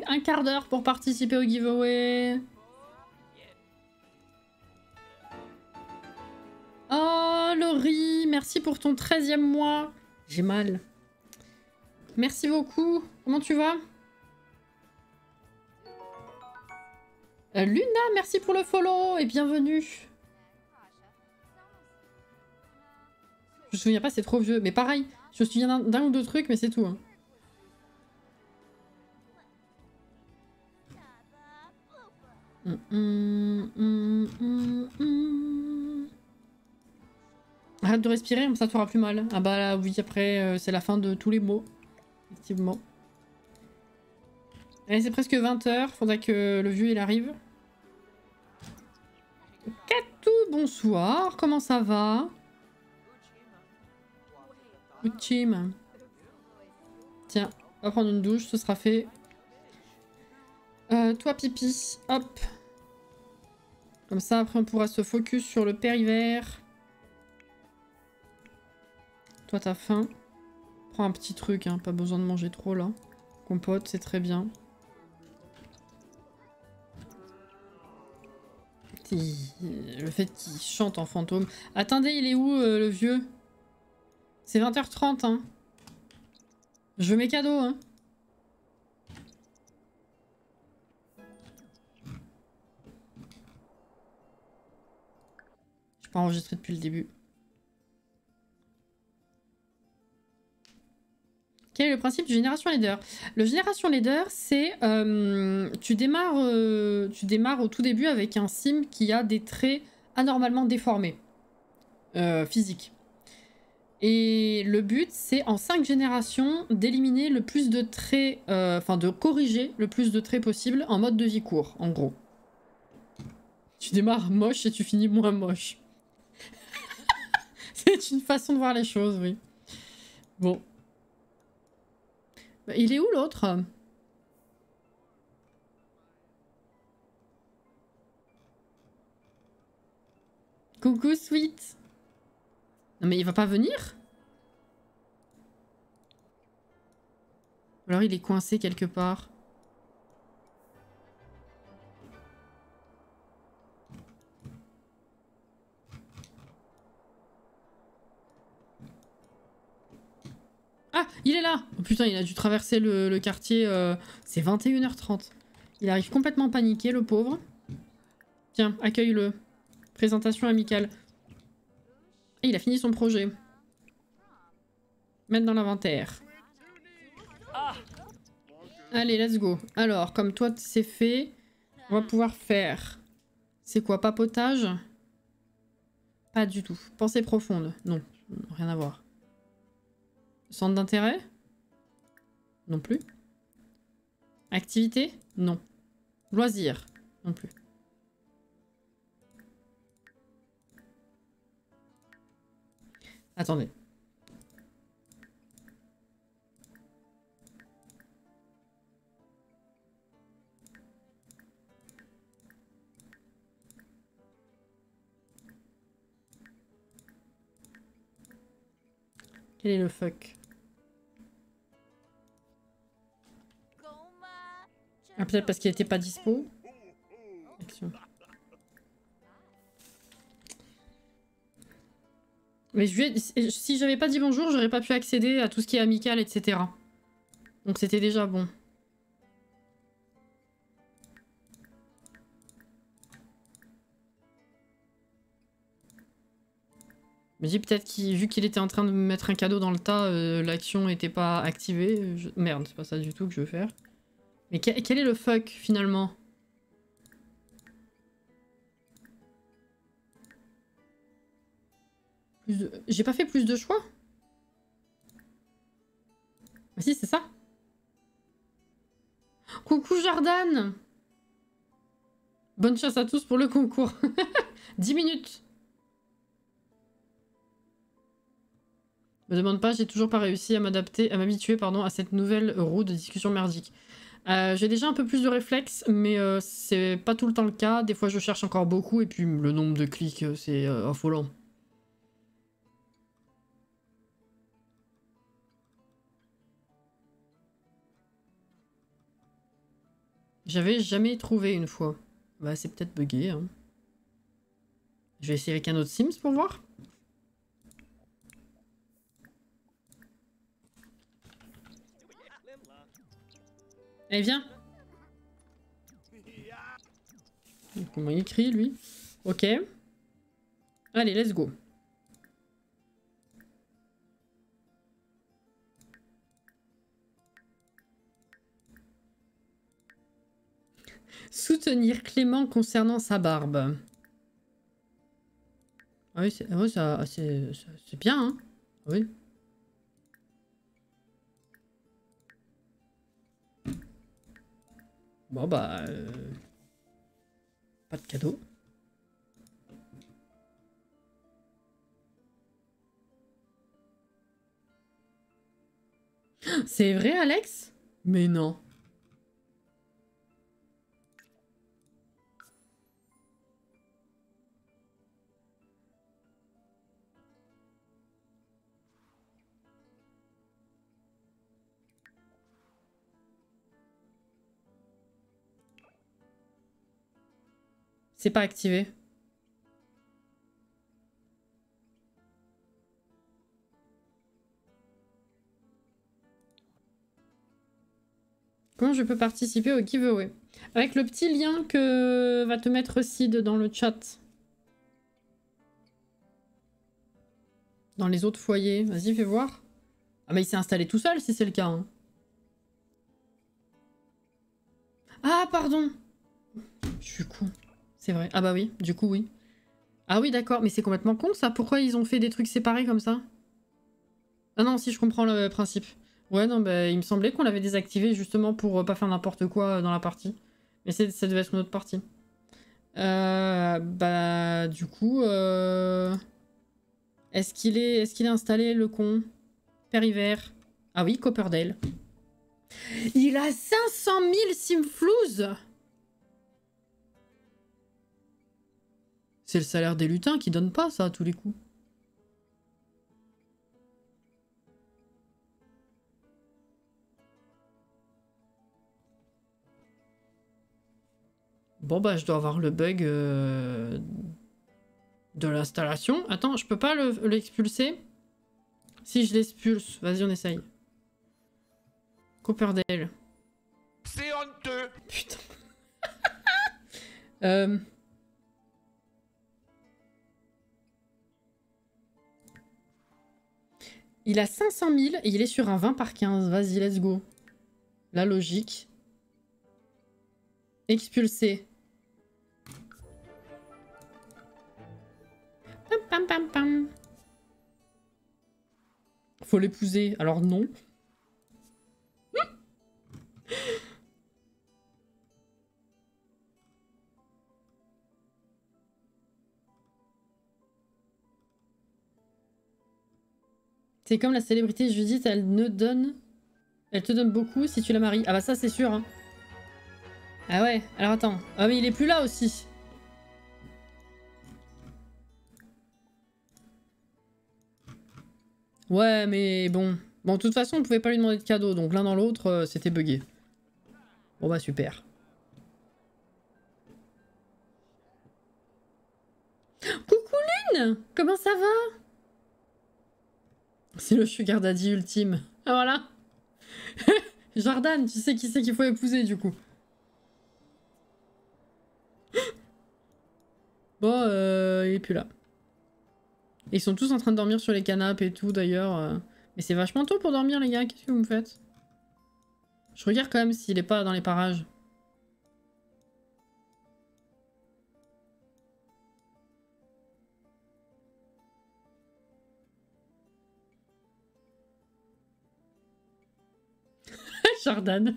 Speaker 1: Un quart d'heure pour participer au giveaway. Oh Laurie, merci pour ton 13e mois. J'ai mal. Merci beaucoup. Comment tu vas? Luna, merci pour le follow et bienvenue. Je me souviens pas, c'est trop vieux. Mais pareil, je me souviens d'un ou deux trucs, mais c'est tout. Hein. Arrête de respirer, ça te fera plus mal. Ah bah là, oui, après, c'est la fin de tous les mots. Effectivement. Allez, c'est presque 20 h. Faudrait que le vieux, il arrive. Katou, bonsoir. Comment ça va? Uchim. Tiens, on va prendre une douche, ce sera fait. Toi, pipi. Hop. Comme ça, après, on pourra se focus sur le périvers. Toi, t'as faim. Prends un petit truc, hein. Pas besoin de manger trop, là. Compote, c'est très bien. Le fait qu'il chante en fantôme. Attendez, il est où, le vieux? C'est 20 h 30, hein. Je veux mes cadeaux, hein. Je peux pas enregistrer depuis le début. Quel est le principe du Génération Leader? Le Génération Leader, c'est... tu démarres au tout début avec un sim qui a des traits anormalement déformés. physique. Et le but, c'est en 5 générations d'éliminer le plus de traits, enfin de corriger le plus de traits possible en mode de vie court, en gros. Tu démarres moche et tu finis moins moche. C'est une façon de voir les choses, oui. Bon. Bah, il est où l'autre? Coucou, Sweet. Non mais il va pas venir? Alors il est coincé quelque part. Ah, il est là! Oh putain, il a dû traverser le quartier. C'est 21h30. Il arrive complètement paniqué, le pauvre. Tiens, accueille-le. Présentation amicale. Et il a fini son projet. Mettre dans l'inventaire. Allez, let's go. Alors, comme toi, c'est fait, on va pouvoir faire... C'est quoi, papotage? Pas du tout. Pensée profonde? Non, rien à voir. Centre d'intérêt? Non plus. Activité? Non. Loisir? Non plus. Attendez. Quel est le fuck? Ah, peut-être parce qu'il était pas dispo. Action. Mais si j'avais pas dit bonjour, j'aurais pas pu accéder à tout ce qui est amical, etc. Donc c'était déjà bon. Je me dis peut-être qu'il, vu qu'il était en train de me mettre un cadeau dans le tas, l'action était pas activée. Merde, c'est pas ça du tout que je veux faire. Mais quel est le fuck finalement? J'ai pas fait plus de choix? Bah si, c'est ça. Coucou Jordan! Bonne chance à tous pour le concours. 10 minutes. Me demande pas, j'ai toujours pas réussi à m'adapter, à m'habituer, pardon, à cette nouvelle roue de discussion merdique. J'ai déjà un peu plus de réflexes, mais c'est pas tout le temps le cas. Des fois, je cherche encore beaucoup, et puis le nombre de clics, c'est affolant. J'avais jamais trouvé une fois. Bah, c'est peut-être bugué, hein. Je vais essayer avec un autre Sims pour voir. Allez, viens. Comment il écrit, lui? Ok. Allez, let's go. Soutenir Clément concernant sa barbe. Ah oui, c'est bien, hein? Oui. Bon, bah... Pas de cadeau. C'est vrai, Alex? Mais non. C'est pas activé. Comment je peux participer au giveaway? Avec le petit lien que va te mettre Sid dans le chat. Dans les autres foyers. Vas-y, fais voir. Ah mais il s'est installé tout seul si c'est le cas. Hein. Ah, pardon. Je suis con. C'est vrai. Ah bah oui, du coup oui. Ah oui, d'accord, mais c'est complètement con ça. Pourquoi ils ont fait des trucs séparés comme ça? Ah non, si je comprends le principe. Ouais, non, bah, il me semblait qu'on l'avait désactivé justement pour pas faire n'importe quoi dans la partie. Mais ça devait être une autre partie. Bah, du coup... Est-ce qu'il est installé, le con? Père Hiver. Ah oui, Copperdale. Il a 500 000 simflouz. C'est le salaire des lutins qui donne pas ça à tous les coups. Bon bah je dois avoir le bug de l'installation. Attends, je peux pas l'expulser? Si je l'expulse, vas-y on essaye. Copperdale.
Speaker 3: C'est honteux.
Speaker 1: Putain. Il a 500 000 et il est sur un 20 par 15. Vas-y, let's go. La logique. Expulser. Pam, pam, pam, pam. Faut l'épouser. Alors non. C'est comme la célébrité Judith, elle te donne beaucoup si tu la maries. Ah bah ça c'est sûr. Hein. Ah ouais, alors attends. Ah mais il est plus là aussi. Ouais mais bon. Bon de toute façon on pouvait pas lui demander de cadeau, donc l'un dans l'autre c'était bugué. Bon bah super. Coucou Lune. Comment ça va? C'est le sugar daddy ultime. Ah voilà. Jordan, tu sais qui c'est qu'il faut épouser du coup. Bon, il est plus là. Et ils sont tous en train de dormir sur les canapes et tout d'ailleurs. Mais c'est vachement tôt pour dormir les gars, qu'est-ce que vous me faites? Je regarde quand même s'il est pas dans les parages. Jordan.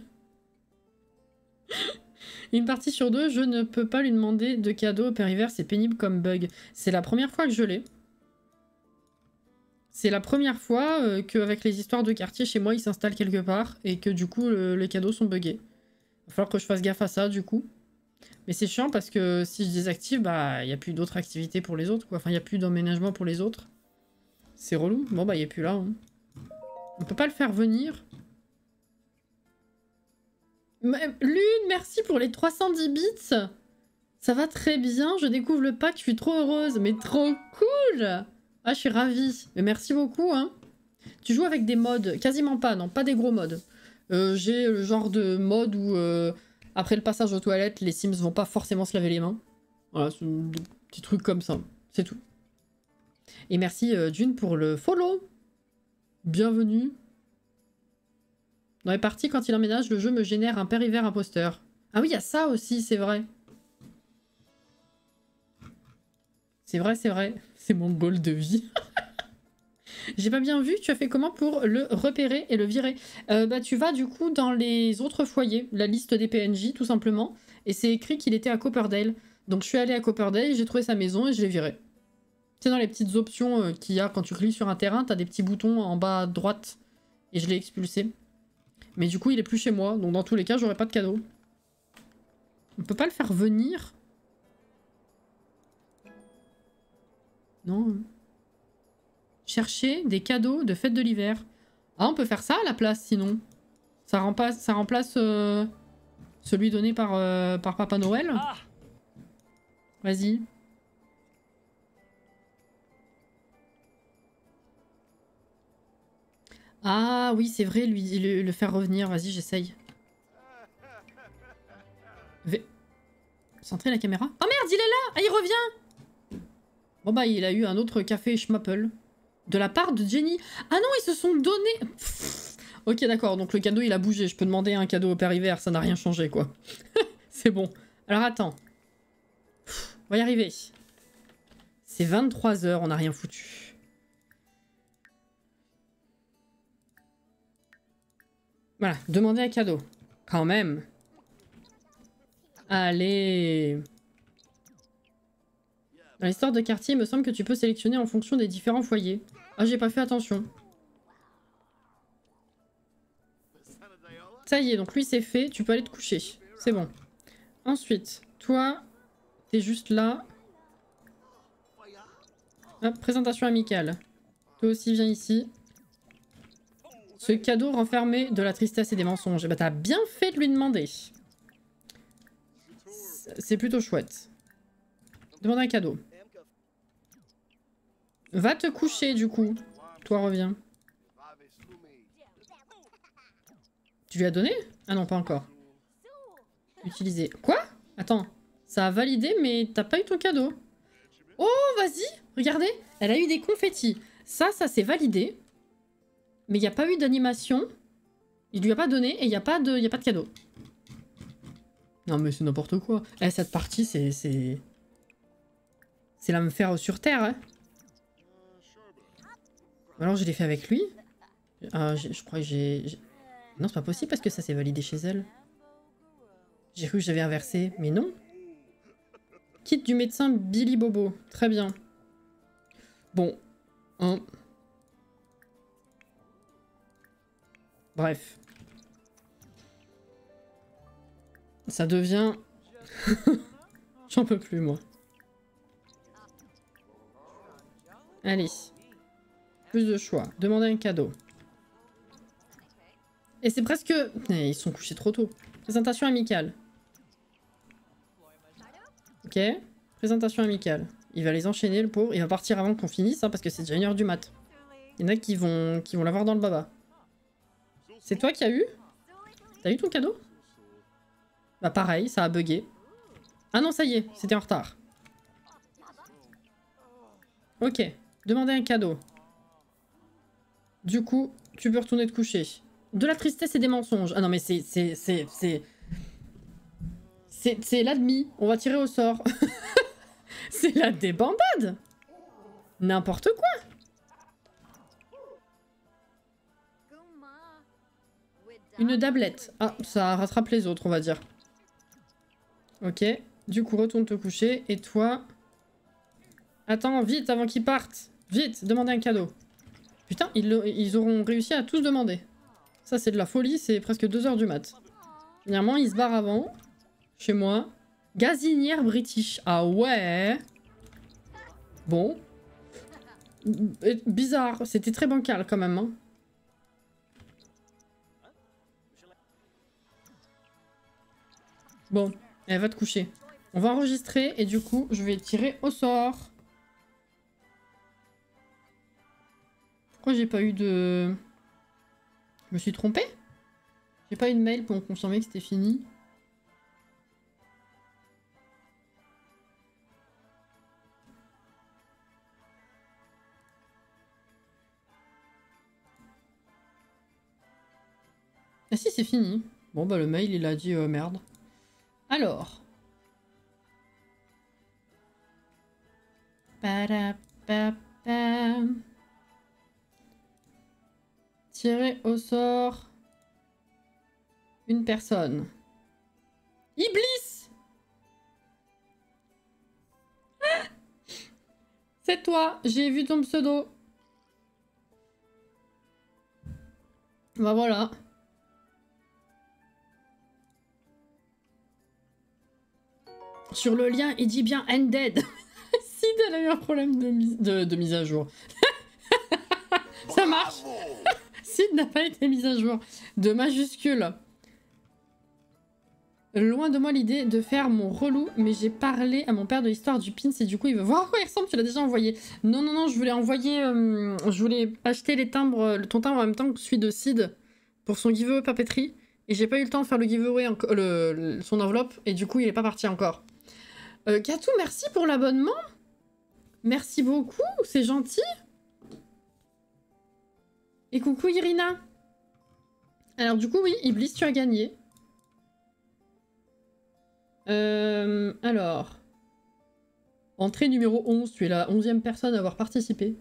Speaker 1: Une partie sur deux, je ne peux pas lui demander de cadeau au père hiver, c'est pénible comme bug. C'est la première fois que je l'ai. C'est la première fois qu'avec les histoires de quartier chez moi, ils s'installent quelque part et que du coup, les cadeaux sont buggés. Il va falloir que je fasse gaffe à ça du coup. Mais c'est chiant parce que si je désactive, bah il n'y a plus d'autres activités pour les autres, quoi. Enfin, il n'y a plus d'emménagement pour les autres. C'est relou. Bon, bah il est plus là. Hein. On peut pas le faire venir. Lune, merci pour les 310 bits. Ça va très bien, je découvre le pack, je suis trop heureuse. Mais trop cool. Ah, je suis ravie. Mais merci beaucoup, hein. Tu joues avec des mods, quasiment pas, non, pas des gros mods. J'ai le genre de mode où, après le passage aux toilettes, les Sims vont pas forcément se laver les mains. Voilà, c'est des petits trucs comme ça, c'est tout. Et merci June pour le follow. Bienvenue. Dans les parties, quand il emménage, le jeu me génère un père hiver imposteur. Ah oui, il y a ça aussi, c'est vrai. C'est vrai, c'est vrai. C'est mon goal de vie. J'ai pas bien vu, tu as fait comment pour le repérer et le virer? Bah tu vas du coup dans les autres foyers, la liste des PNJ tout simplement, et c'est écrit qu'il était à Copperdale. Donc je suis allée à Copperdale, j'ai trouvé sa maison et je l'ai viré. Tu sais dans les petites options qu'il y a quand tu cliques sur un terrain, t'as des petits boutons en bas à droite, et je l'ai expulsé. Mais du coup il est plus chez moi, donc dans tous les cas j'aurai pas de cadeau. On peut pas le faire venir? Non. Chercher des cadeaux de fête de l'hiver. Ah, on peut faire ça à la place, sinon. Ça remplace celui donné par Papa Noël.
Speaker 3: Ah.
Speaker 1: Vas-y. Ah oui, c'est vrai, lui le faire revenir. Vas-y, j'essaye. Centrer la caméra. Oh merde, il est là! Ah, il revient! Bon bah, il a eu un autre café Schmappel. De la part de Jenny. Ah non, ils se sont donnés... Pff. Ok, d'accord, donc le cadeau, il a bougé. Je peux demander un cadeau au père hiver, ça n'a rien changé, quoi. C'est bon. Alors, attends. Pff, on va y arriver. C'est 23 h, on n'a rien foutu. Voilà, demander un cadeau. Quand même. Allez. Dans l'histoire de quartier, il me semble que tu peux sélectionner en fonction des différents foyers. Ah, j'ai pas fait attention. Ça y est, donc lui c'est fait, tu peux aller te coucher. C'est bon. Ensuite, toi, t'es juste là. Hop, présentation amicale. Toi aussi, viens ici. Ce cadeau renfermé de la tristesse et des mensonges. Eh ben, t'as bien fait de lui demander. C'est plutôt chouette. Demande un cadeau. Va te coucher, du coup. Toi, reviens. Tu lui as donné? Ah non, pas encore. Utiliser. Quoi? Attends. Ça a validé, mais t'as pas eu ton cadeau. Oh, vas-y. Regardez. Elle a eu des confettis. Ça c'est validé. Mais il n'y a pas eu d'animation. Il lui a pas donné et il n'y a pas de cadeau. Non, mais c'est n'importe quoi. Eh, cette partie, c'est... C'est la me faire sur Terre, hein. Alors, je l'ai fait avec lui. Je crois que j'ai... Non, c'est pas possible parce que ça s'est validé chez elle. J'ai cru que j'avais inversé, mais non. Kit du médecin Billy Bobo. Très bien. Bon. Hein. Bref. Ça devient... J'en peux plus, moi. Allez. Plus de choix. Demandez un cadeau. Et c'est presque... Eh, ils sont couchés trop tôt. Présentation amicale. Ok. Présentation amicale. Il va les enchaîner, le pauvre. Il va partir avant qu'on finisse, hein, parce que c'est déjà 1h du mat. Il y en a qui vont l'avoir dans le baba. C'est toi qui as eu? T'as eu ton cadeau? Bah pareil, ça a bugué. Ah non, ça y est, c'était en retard. Ok. Demandez un cadeau. Du coup, tu peux retourner te coucher. De la tristesse et des mensonges. Ah non, mais c'est l'admis. On va tirer au sort. C'est la débandade. N'importe quoi. Une dablette. Ah, ça rattrape les autres, on va dire. Ok. Du coup, retourne te coucher. Et toi... Attends, vite, avant qu'ils partent. Vite, demandez un cadeau. Putain, ils auront réussi à tous demander. Ça, c'est de la folie. C'est presque 2h du mat. Généralement, ils se barrent avant. Chez moi. Gazinière british. Ah ouais. Bon. Bizarre. C'était très bancal, quand même, hein. Bon, elle va te coucher. On va enregistrer et du coup, je vais tirer au sort. Pourquoi j'ai pas eu de... Je me suis trompée? J'ai pas eu de mail pour me confirmer que c'était fini. Ah si, c'est fini. Bon, bah le mail, il a dit merde. Alors. Tirer au sort une personne. Iblis! C'est toi, j'ai vu ton pseudo. Bah voilà. Sur le lien, il dit bien Ended. Sid, elle a eu un problème de mise à jour. Ça marche. Sid n'a pas été mise à jour. De majuscule. Loin de moi l'idée de faire mon relou, mais j'ai parlé à mon père de l'histoire du pins et du coup il veut voir à quoi il ressemble. Tu l'as déjà envoyé. Non, non, non, je voulais envoyer... je voulais acheter les timbres, ton timbre en même temps que celui de Sid pour son giveaway papeterie. Et j'ai pas eu le temps de faire le giveaway, son enveloppe, et du coup il est pas parti encore. Katou, merci pour l'abonnement. Merci beaucoup, c'est gentil. Et coucou Irina. Alors du coup oui, Iblis, tu as gagné. Alors... Entrée numéro 11, tu es la 11e personne à avoir participé.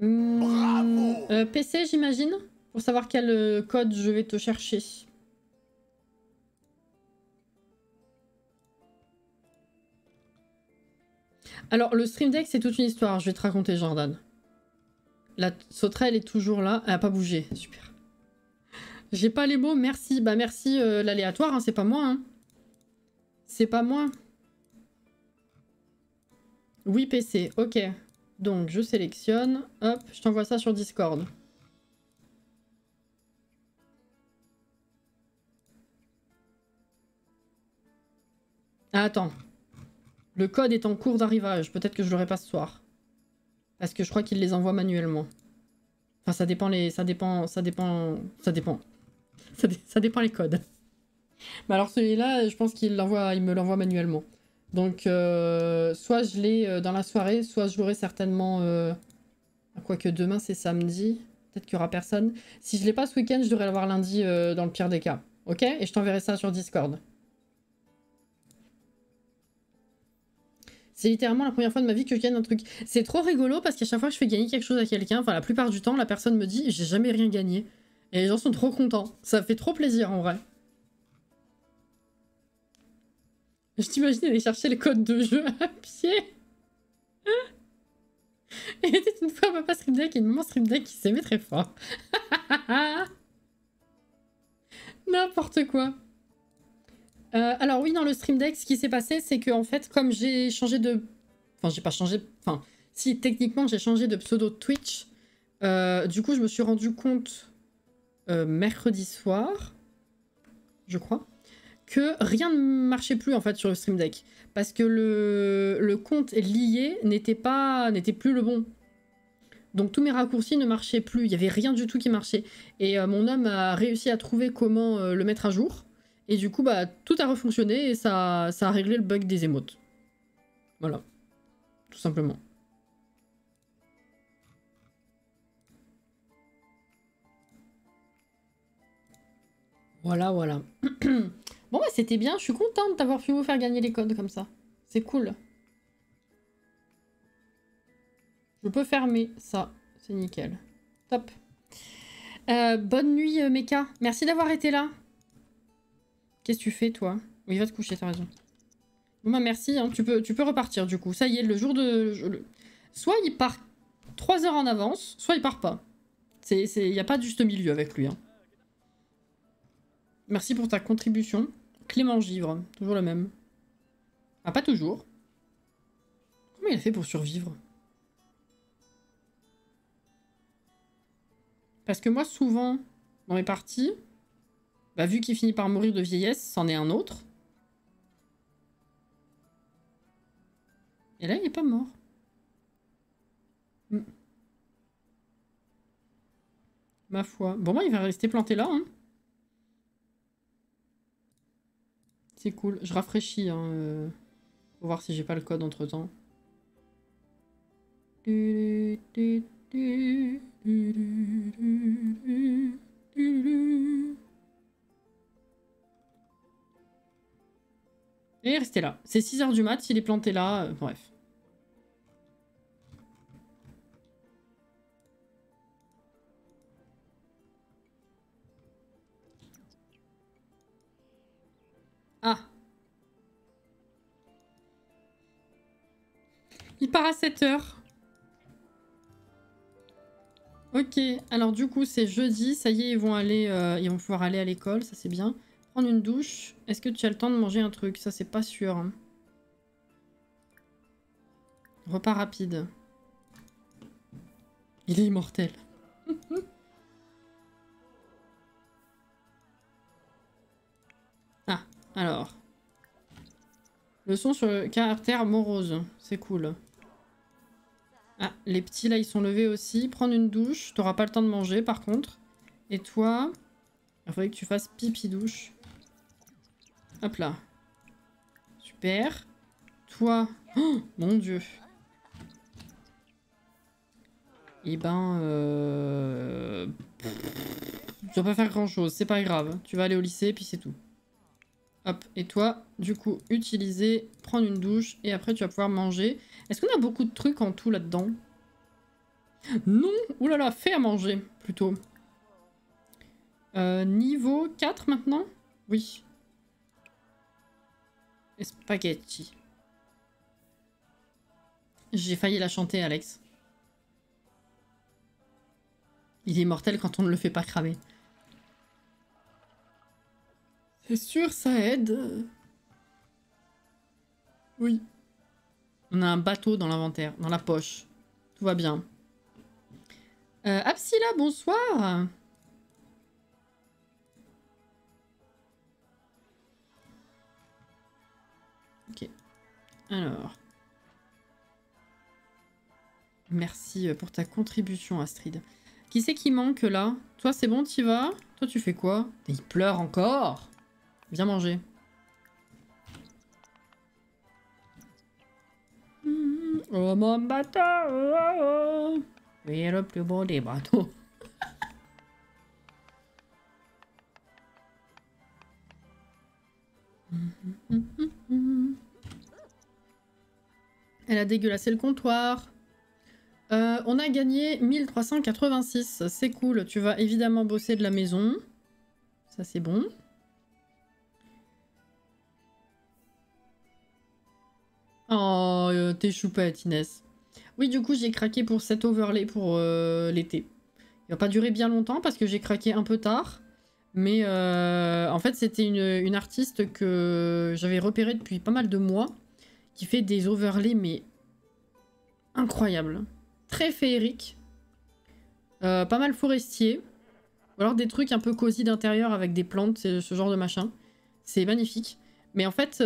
Speaker 2: Bravo.
Speaker 1: PC, j'imagine, pour savoir quel code je vais te chercher. Alors, le Stream Deck, c'est toute une histoire. Je vais te raconter, Jordan. La sauterelle est toujours là. Elle a pas bougé. Super. J'ai pas les mots. Merci. Bah, merci l'aléatoire. Hein. C'est pas moi. Hein. C'est pas moi. Oui, PC. Ok. Donc, je sélectionne. Hop, je t'envoie ça sur Discord. Ah, attends. Le code est en cours d'arrivage. Peut-être que je l'aurai pas ce soir. Parce que je crois qu'il les envoie manuellement. Enfin, ça dépend les... Ça dépend les codes. Mais alors celui-là, je pense qu'il me l'envoie manuellement. Donc, soit je l'ai dans la soirée, soit je l'aurai certainement... Quoique demain, c'est samedi. Peut-être qu'il y aura personne. Si je l'ai pas ce week-end, je devrais l'avoir lundi dans le pire des cas. Ok? Et je t'enverrai ça sur Discord. C'est littéralement la première fois de ma vie que je gagne un truc. C'est trop rigolo parce qu'à chaque fois que je fais gagner quelque chose à quelqu'un, enfin la plupart du temps, la personne me dit « j'ai jamais rien gagné ». Et les gens sont trop contents. Ça fait trop plaisir en vrai. Je t'imagine aller chercher le code de jeu à pied. Il était une fois papa Stream Deck et une maman Stream Deck qui s'aimait très fort. N'importe quoi. Alors oui, dans le Stream Deck, ce qui s'est passé, c'est que en fait, comme j'ai changé de... Enfin, j'ai pas changé... Enfin, si, techniquement, j'ai changé de pseudo Twitch. Du coup, je me suis rendu compte mercredi soir, je crois, que rien ne marchait plus en fait sur le Stream Deck. Parce que le compte lié n'était plus le bon. Donc tous mes raccourcis ne marchaient plus, il n'y avait rien du tout qui marchait. Et mon homme a réussi à trouver comment le mettre à jour. Et du coup, bah, tout a refonctionné et ça a réglé le bug des émotes. Voilà. Tout simplement. Voilà, voilà. Bon, bah, c'était bien. Je suis contente d'avoir pu vous faire gagner les codes comme ça. C'est cool. Je peux fermer ça. C'est nickel. Top. Bonne nuit, Mecha. Merci d'avoir été là. Qu'est-ce que tu fais, toi? Oui, va te coucher, t'as raison. Bon, bah, merci. Hein. Tu peux repartir, du coup. Ça y est, le jour de... Soit il part 3 heures en avance, soit il part pas. Il n'y a pas de juste milieu avec lui. Hein. Merci pour ta contribution. Clément Givre, toujours le même. Ah, pas toujours. Comment il a fait pour survivre? Parce que moi, souvent, dans mes parties, bah, vu qu'il finit par mourir de vieillesse, c'en est un autre. Et là, il est pas mort. Ma foi. Bon, bah, il va rester planté là, hein. C'est cool. Je rafraîchis, hein. Faut voir si j'ai pas le code entre-temps. Et restez là. C'est 6 h du mat, s'il est planté là, bref. Ah. Il part à 7 h. Ok, alors du coup c'est jeudi, ça y est, ils vont pouvoir aller à l'école, ça c'est bien. Prendre une douche. Est-ce que tu as le temps de manger un truc? Ça c'est pas sûr. Hein. Repas rapide. Il est immortel. Ah, alors. Leçon sur le caractère morose. C'est cool. Ah, les petits là ils sont levés aussi. Prendre une douche. T'auras pas le temps de manger par contre. Et toi, il faudrait que tu fasses pipi douche. Hop là. Super. Toi. Oh, mon dieu. Eh ben... Tu vas pas faire grand chose. C'est pas grave. Tu vas aller au lycée puis c'est tout. Hop, et toi, du coup, utiliser, prendre une douche, et après tu vas pouvoir manger. Est-ce qu'on a beaucoup de trucs en tout là-dedans? Non! Ouh là là, fait à manger, plutôt. Niveau 4 maintenant? Oui. Et spaghetti. J'ai failli la chanter, Alex. Il est mortel quand on ne le fait pas cramer. C'est sûr, ça aide. Oui. On a un bateau dans l'inventaire, dans la poche. Tout va bien. Absila, bonsoir. Ok. Alors. Merci pour ta contribution, Astrid. Qui c'est qui manque là? Toi, c'est bon, t'y vas? Toi, tu fais quoi? Il pleure encore. Viens manger. Oh mon bateau, oui, le plus beau des bateaux. Elle a dégueulassé le comptoir. On a gagné 1386. C'est cool. Tu vas évidemment bosser de la maison. Ça, c'est bon. Oh, t'es choupette, Inès. Oui, du coup, j'ai craqué pour cet overlay pour l'été. Il va pas durer bien longtemps parce que j'ai craqué un peu tard. Mais en fait, c'était une artiste que j'avais repérée depuis pas mal de mois. Qui fait des overlays, mais incroyables. Très féeriques. Pas mal forestier. Ou alors des trucs un peu cosy d'intérieur avec des plantes, ce genre de machin. C'est magnifique. Mais en fait,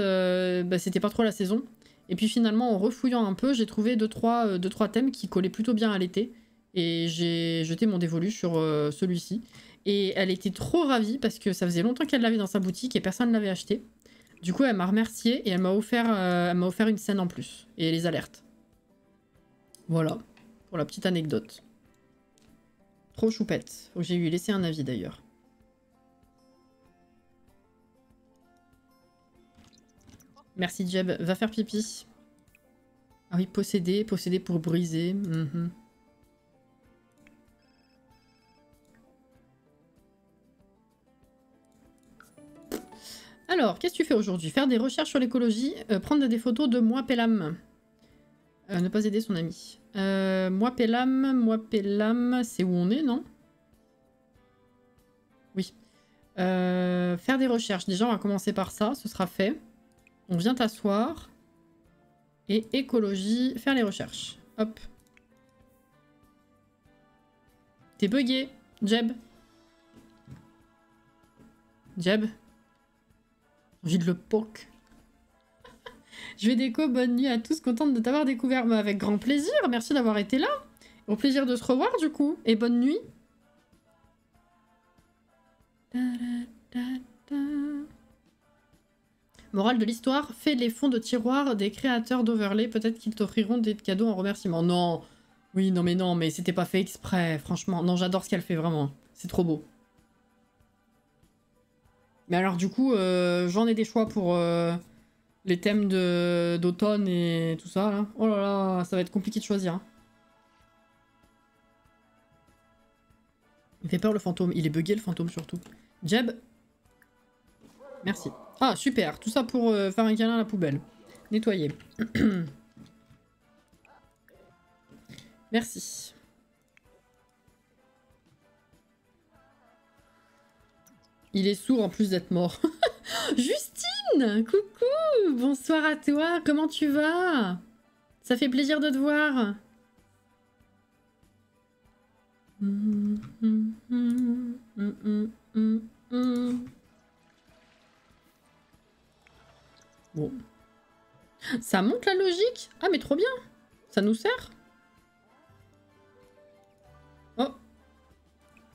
Speaker 1: c'était pas trop la saison. Et puis finalement, en refouillant un peu, j'ai trouvé 2-3 thèmes qui collaient plutôt bien à l'été. Et j'ai jeté mon dévolu sur celui-ci. Et elle était trop ravie parce que ça faisait longtemps qu'elle l'avait dans sa boutique et personne ne l'avait acheté. Du coup, elle m'a remercié et elle m'a offert une scène en plus. Et les alertes. Voilà, pour la petite anecdote. Trop choupette. Faut que j'ai lui laissé un avis d'ailleurs. Merci Jeb. Va faire pipi. Ah oui, posséder. Posséder pour briser. Alors, qu'est-ce que tu fais aujourd'hui? Faire des recherches sur l'écologie, prendre des photos de moi Pellam. Ne pas aider son ami. Moi Pellam, c'est où on est, non? Oui. Faire des recherches. Déjà, on va commencer par ça, ce sera fait. On vient t'asseoir. Et écologie, faire les recherches. Hop. T'es bugué, Jeb. Jeb. J'ai envie de le poke. Je vais déco, bonne nuit à tous, contente de t'avoir découvert. Mais avec grand plaisir, merci d'avoir été là. Au plaisir de se revoir du coup. Et bonne nuit. Morale de l'histoire, fais les fonds de tiroir des créateurs d'Overlay, peut-être qu'ils t'offriront des cadeaux en remerciement. Non, oui, non mais c'était pas fait exprès, franchement. Non, j'adore ce qu'elle fait, vraiment. C'est trop beau. Mais alors du coup, j'en ai des choix pour les thèmes d'automne et tout ça, là. Oh là là, ça va être compliqué de choisir. Hein. Il fait peur le fantôme, il est bugué le fantôme surtout. Jeb. Merci. Ah, super. Tout ça pour faire un câlin à la poubelle. Nettoyer. Merci. Il est sourd en plus d'être mort. Justine! Coucou! Bonsoir à toi. Comment tu vas? Ça fait plaisir de te voir. Bon. Ça monte la logique? Ah mais trop bien. Ça nous sert? Oh.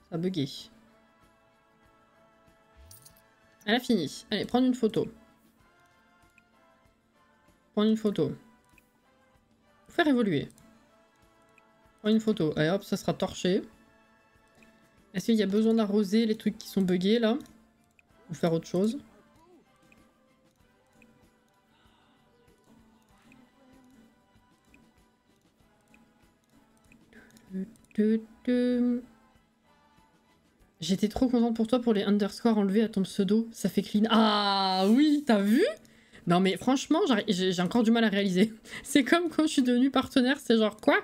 Speaker 1: Ça a bugué. Elle a fini. Allez, prendre une photo. Prendre une photo. Faire évoluer. Prendre une photo. Allez hop, ça sera torché. Est-ce qu'il y a besoin d'arroser les trucs qui sont buggés là? Ou faire autre chose? J'étais trop contente pour toi pour les underscores enlevés à ton pseudo. Ça fait clean. Ah oui, t'as vu? Non mais franchement, j'ai encore du mal à réaliser. C'est comme quand je suis devenue partenaire, c'est genre quoi?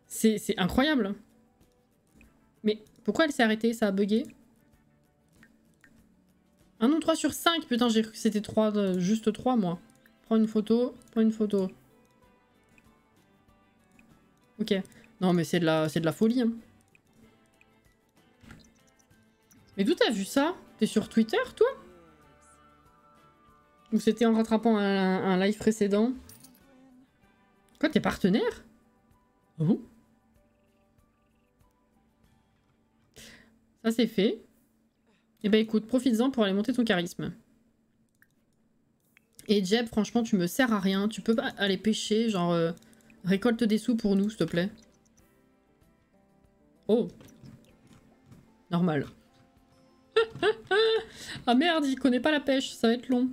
Speaker 1: C'est incroyable. Mais pourquoi elle s'est arrêtée? Ça a bugué? Ah non, 3 sur 5. Putain, j'ai cru que c'était 3, juste 3 moi. Prends une photo, prends une photo. Ok. Non mais c'est de la folie. Hein. Mais d'où t'as vu ça? T'es sur Twitter, toi? Ou c'était en rattrapant un live précédent? Quoi, t'es partenaire? Ah bon? Ça c'est fait. Eh ben écoute, profites-en pour aller monter ton charisme. Et Jeb, franchement, tu me sers à rien. Tu peux pas aller pêcher, genre... récolte des sous pour nous, s'il te plaît. Oh. Normal. Ah merde, il connaît pas la pêche, ça va être long.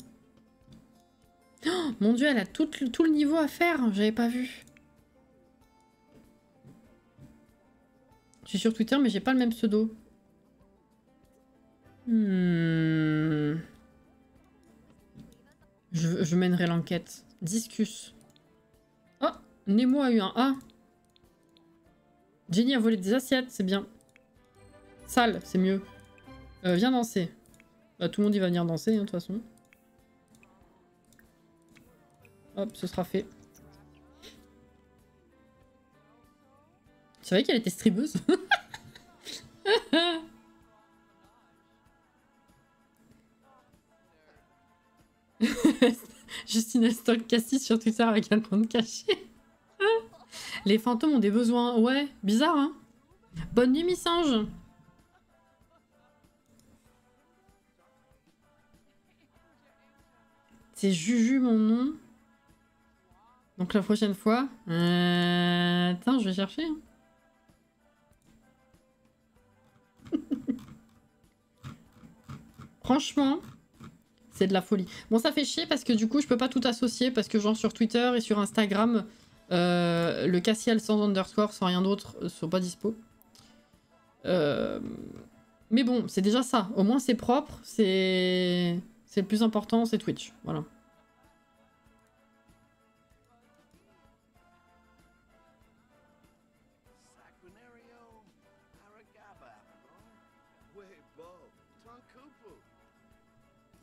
Speaker 1: Oh, mon dieu, elle a tout le niveau à faire, j'avais pas vu. Je suis sur Twitter, mais j'ai pas le même pseudo. Je mènerai l'enquête. Discus. Oh, Nemo a eu un A. Jenny a volé des assiettes, c'est bien. Sale, c'est mieux. Viens danser. Bah, tout le monde y va venir danser, hein, de toute façon. Hop, ce sera fait. C'est vrai qu'elle était streameuse. Justine Stock Cassis sur Twitter avec un compte caché. Les fantômes ont des besoins. Ouais, bizarre, hein. Bonne nuit, Missange. C'est Juju, mon nom. Donc la prochaine fois... Attends, je vais chercher. Hein. Franchement... C'est de la folie. Bon, ça fait chier parce que du coup, je peux pas tout associer parce que genre sur Twitter et sur Instagram, le Cassiel sans underscore, sans rien d'autre, sont pas dispo. Mais bon, c'est déjà ça. Au moins, c'est propre. C'est le plus important, c'est Twitch. Voilà.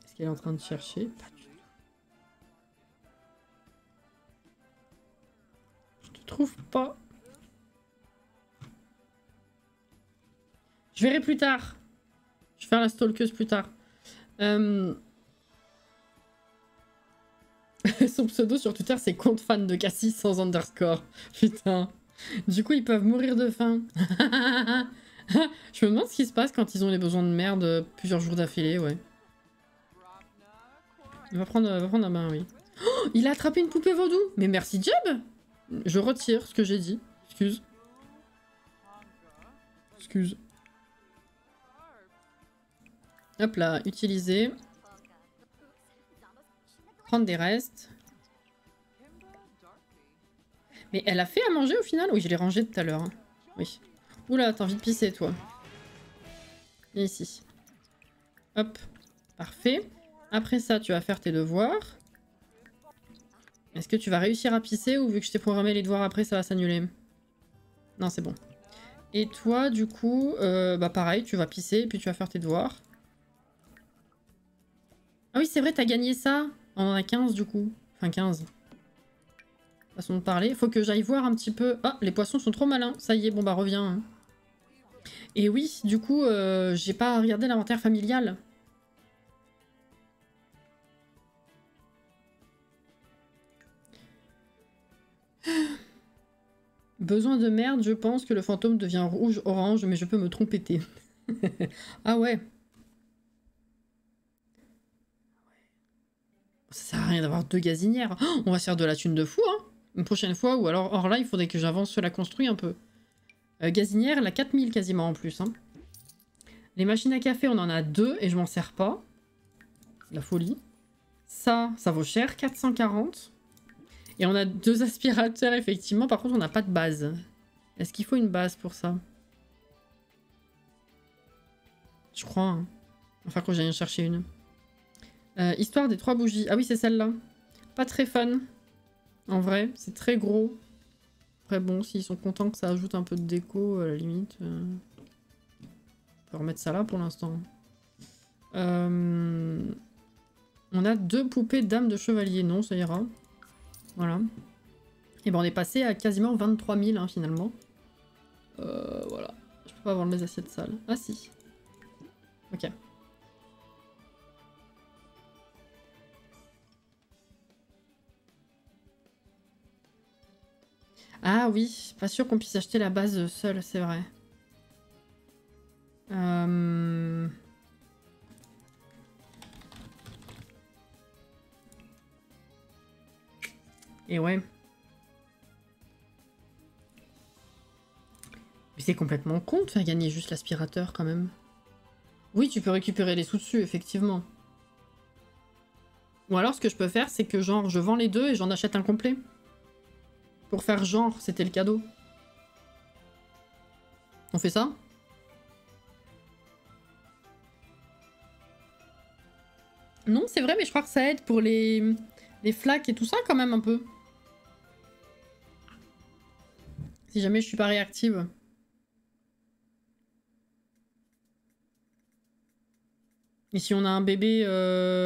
Speaker 1: Est-ce qu'elle est en train de chercher? Pas du tout. Je te trouve pas. Je verrai plus tard. Je vais faire la stalkeuse plus tard. Son pseudo sur Twitter, c'est compte fan de Cassis sans underscore. Putain. Du coup, ils peuvent mourir de faim. Je me demande ce qui se passe quand ils ont les besoins de merde plusieurs jours d'affilée, ouais. Il va prendre la main, oui. Oh, il a attrapé une poupée vaudou. Mais merci, Jeb. Je retire ce que j'ai dit. Excuse. Excuse. Hop là, utiliser. Prendre des restes. Mais elle a fait à manger au final? Oui, je l'ai rangé tout à l'heure. Hein. Oui. Oula, t'as envie de pisser, toi. Viens ici. Hop. Parfait. Après ça, tu vas faire tes devoirs. Est-ce que tu vas réussir à pisser ou vu que je t'ai programmé les devoirs après, ça va s'annuler? Non, c'est bon. Et toi, du coup, bah pareil, tu vas pisser et puis tu vas faire tes devoirs. Ah oui, c'est vrai, t'as gagné ça. On en a 15 du coup. Enfin 15. Façon de parler. Faut que j'aille voir un petit peu... Ah, les poissons sont trop malins. Ça y est, bon bah reviens. Hein. Et oui, du coup, j'ai pas regardé l'inventaire familial. Besoin de merde, je pense que le fantôme devient rouge-orange, mais je peux me tromper. Ah ouais. Ça sert à rien d'avoir 2 gazinières. Oh, on va se faire de la thune de fou, hein. Une prochaine fois, ou alors hors là, il faudrait que j'avance sur la construit un peu. Gazinière, elle a 4000 quasiment en plus. Hein. Les machines à café, on en a 2 et je m'en sers pas. C'est la folie. Ça vaut cher, 440. Et on a 2 aspirateurs, effectivement. Par contre, on n'a pas de base. Est-ce qu'il faut une base pour ça? Je crois. Hein. Enfin, quand j'ai rien chercher une. Histoire des 3 bougies. Ah oui, c'est celle-là. Pas très fun. En vrai, c'est très gros. Après, bon, s'ils sont contents que ça ajoute un peu de déco, à la limite. On peut remettre ça là pour l'instant. On a 2 poupées dames de chevalier. Non, ça ira. Voilà. Et ben on est passé à quasiment 23 000 hein, finalement. Voilà. Je peux pas avoir mes assiettes sales. Ah si. Ok. Ah oui, pas sûr qu'on puisse acheter la base seule, c'est vrai. Et ouais. Mais c'est complètement con de faire gagner juste l'aspirateur quand même. Oui, tu peux récupérer les sous dessus, effectivement. Ou alors ce que je peux faire, c'est que genre je vends les deux et j'en achète un complet. Pour faire genre, c'était le cadeau. On fait ça? Non, c'est vrai, mais je crois que ça aide pour les flaques et tout ça quand même un peu. Si jamais je suis pas réactive. Et si on a un bébé,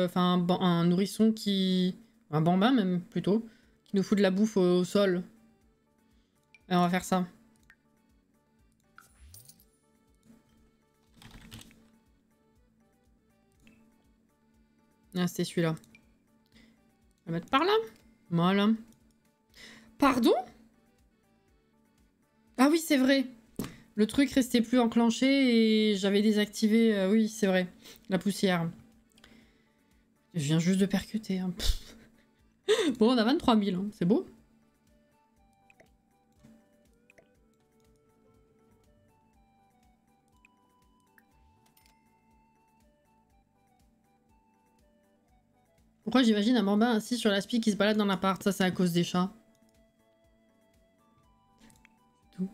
Speaker 1: enfin un nourrisson qui... Un bambin même, plutôt. Qui nous fout de la bouffe au sol. Et on va faire ça. Ah, c'était celui-là. On va mettre par là. Voilà. Pardon? Ah oui, c'est vrai. Le truc restait plus enclenché et j'avais désactivé... oui, c'est vrai. La poussière. Je viens juste de percuter. Hein. Bon, on a 23 000. Hein. C'est beau. Pourquoi j'imagine un bambin assis sur l'aspi qui se balade dans l'appart? Ça, c'est à cause des chats. Tout.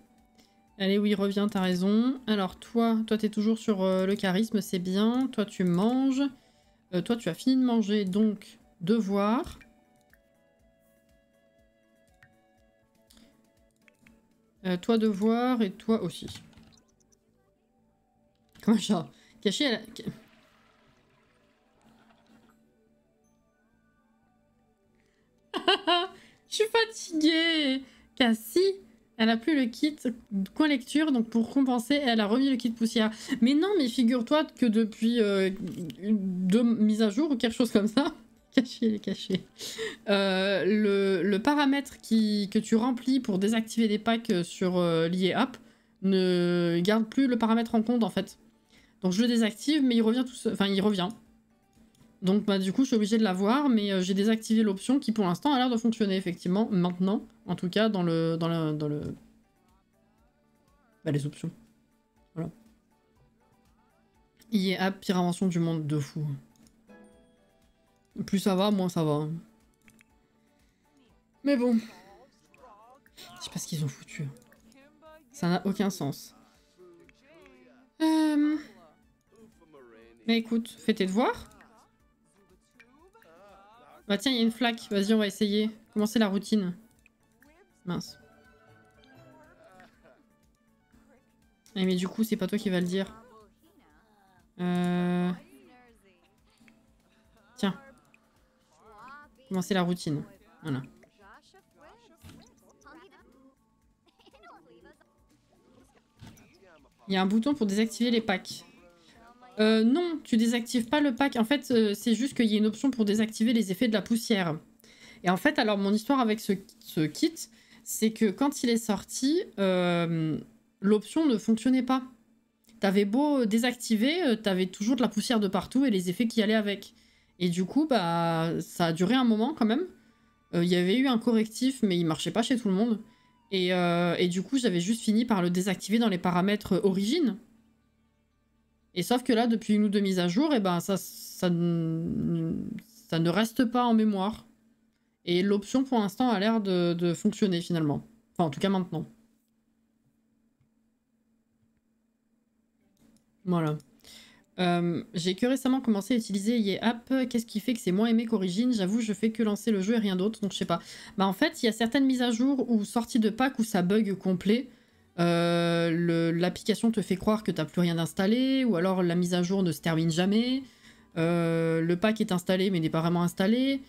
Speaker 1: Allez, oui, reviens, t'as raison. Alors, toi t'es toujours sur le charisme, c'est bien. Toi, tu manges. Toi, tu as fini de manger, donc devoir. Toi, devoir, et toi aussi. Comment ça? Caché à la... Je suis fatiguée. Cassie, elle a plus le kit coin lecture, donc pour compenser, elle a remis le kit poussière. Mais non, mais figure-toi que depuis 2 mises à jour ou quelque chose comme ça, caché. Le paramètre que tu remplis pour désactiver des packs sur l'IA app ne garde plus le paramètre en compte en fait. Donc je le désactive, mais il revient tout seul. Enfin, il revient. Donc bah, du coup, je suis obligée de l'avoir, mais j'ai désactivé l'option qui pour l'instant a l'air de fonctionner effectivement, maintenant, en tout cas dans le... Bah, les options. Voilà. IA app, pire invention du monde, de fou. Plus ça va, moins ça va. Mais bon. Je sais pas ce qu'ils ont foutu. Ça n'a aucun sens. Mais écoute, fais tes devoirs. Bah tiens, il y a une flaque. Vas-y, on va essayer. Commencer la routine. Mince. Eh, mais du coup, c'est pas toi qui va le dire. Tiens. Commencer la routine. Voilà. Il y a un bouton pour désactiver les packs. Non, tu désactives pas le pack. En fait, c'est juste qu'il y a une option pour désactiver les effets de la poussière. Et en fait, alors mon histoire avec ce kit, c'est que quand il est sorti, l'option ne fonctionnait pas. T'avais beau désactiver, t'avais toujours de la poussière de partout et les effets qui allaient avec. Et du coup, bah, ça a duré un moment quand même. Il y avait eu un correctif, mais il marchait pas chez tout le monde. Et du coup, j'avais juste fini par le désactiver dans les paramètres origine. Et sauf que là, depuis 1 ou 2 mises à jour, et ben ça ne reste pas en mémoire. Et l'option pour l'instant a l'air de fonctionner finalement. Enfin, en tout cas maintenant. Voilà. J'ai que récemment commencé à utiliser EA App. Qu'est-ce qui fait que c'est moins aimé qu'Origin? J'avoue, je fais que lancer le jeu et rien d'autre, donc je sais pas. Bah en fait, il y a certaines mises à jour ou sorties de pack où ça bug complet. L'application te fait croire que t'as plus rien installé, ou alors la mise à jour ne se termine jamais. Le pack est installé mais n'est pas vraiment installé.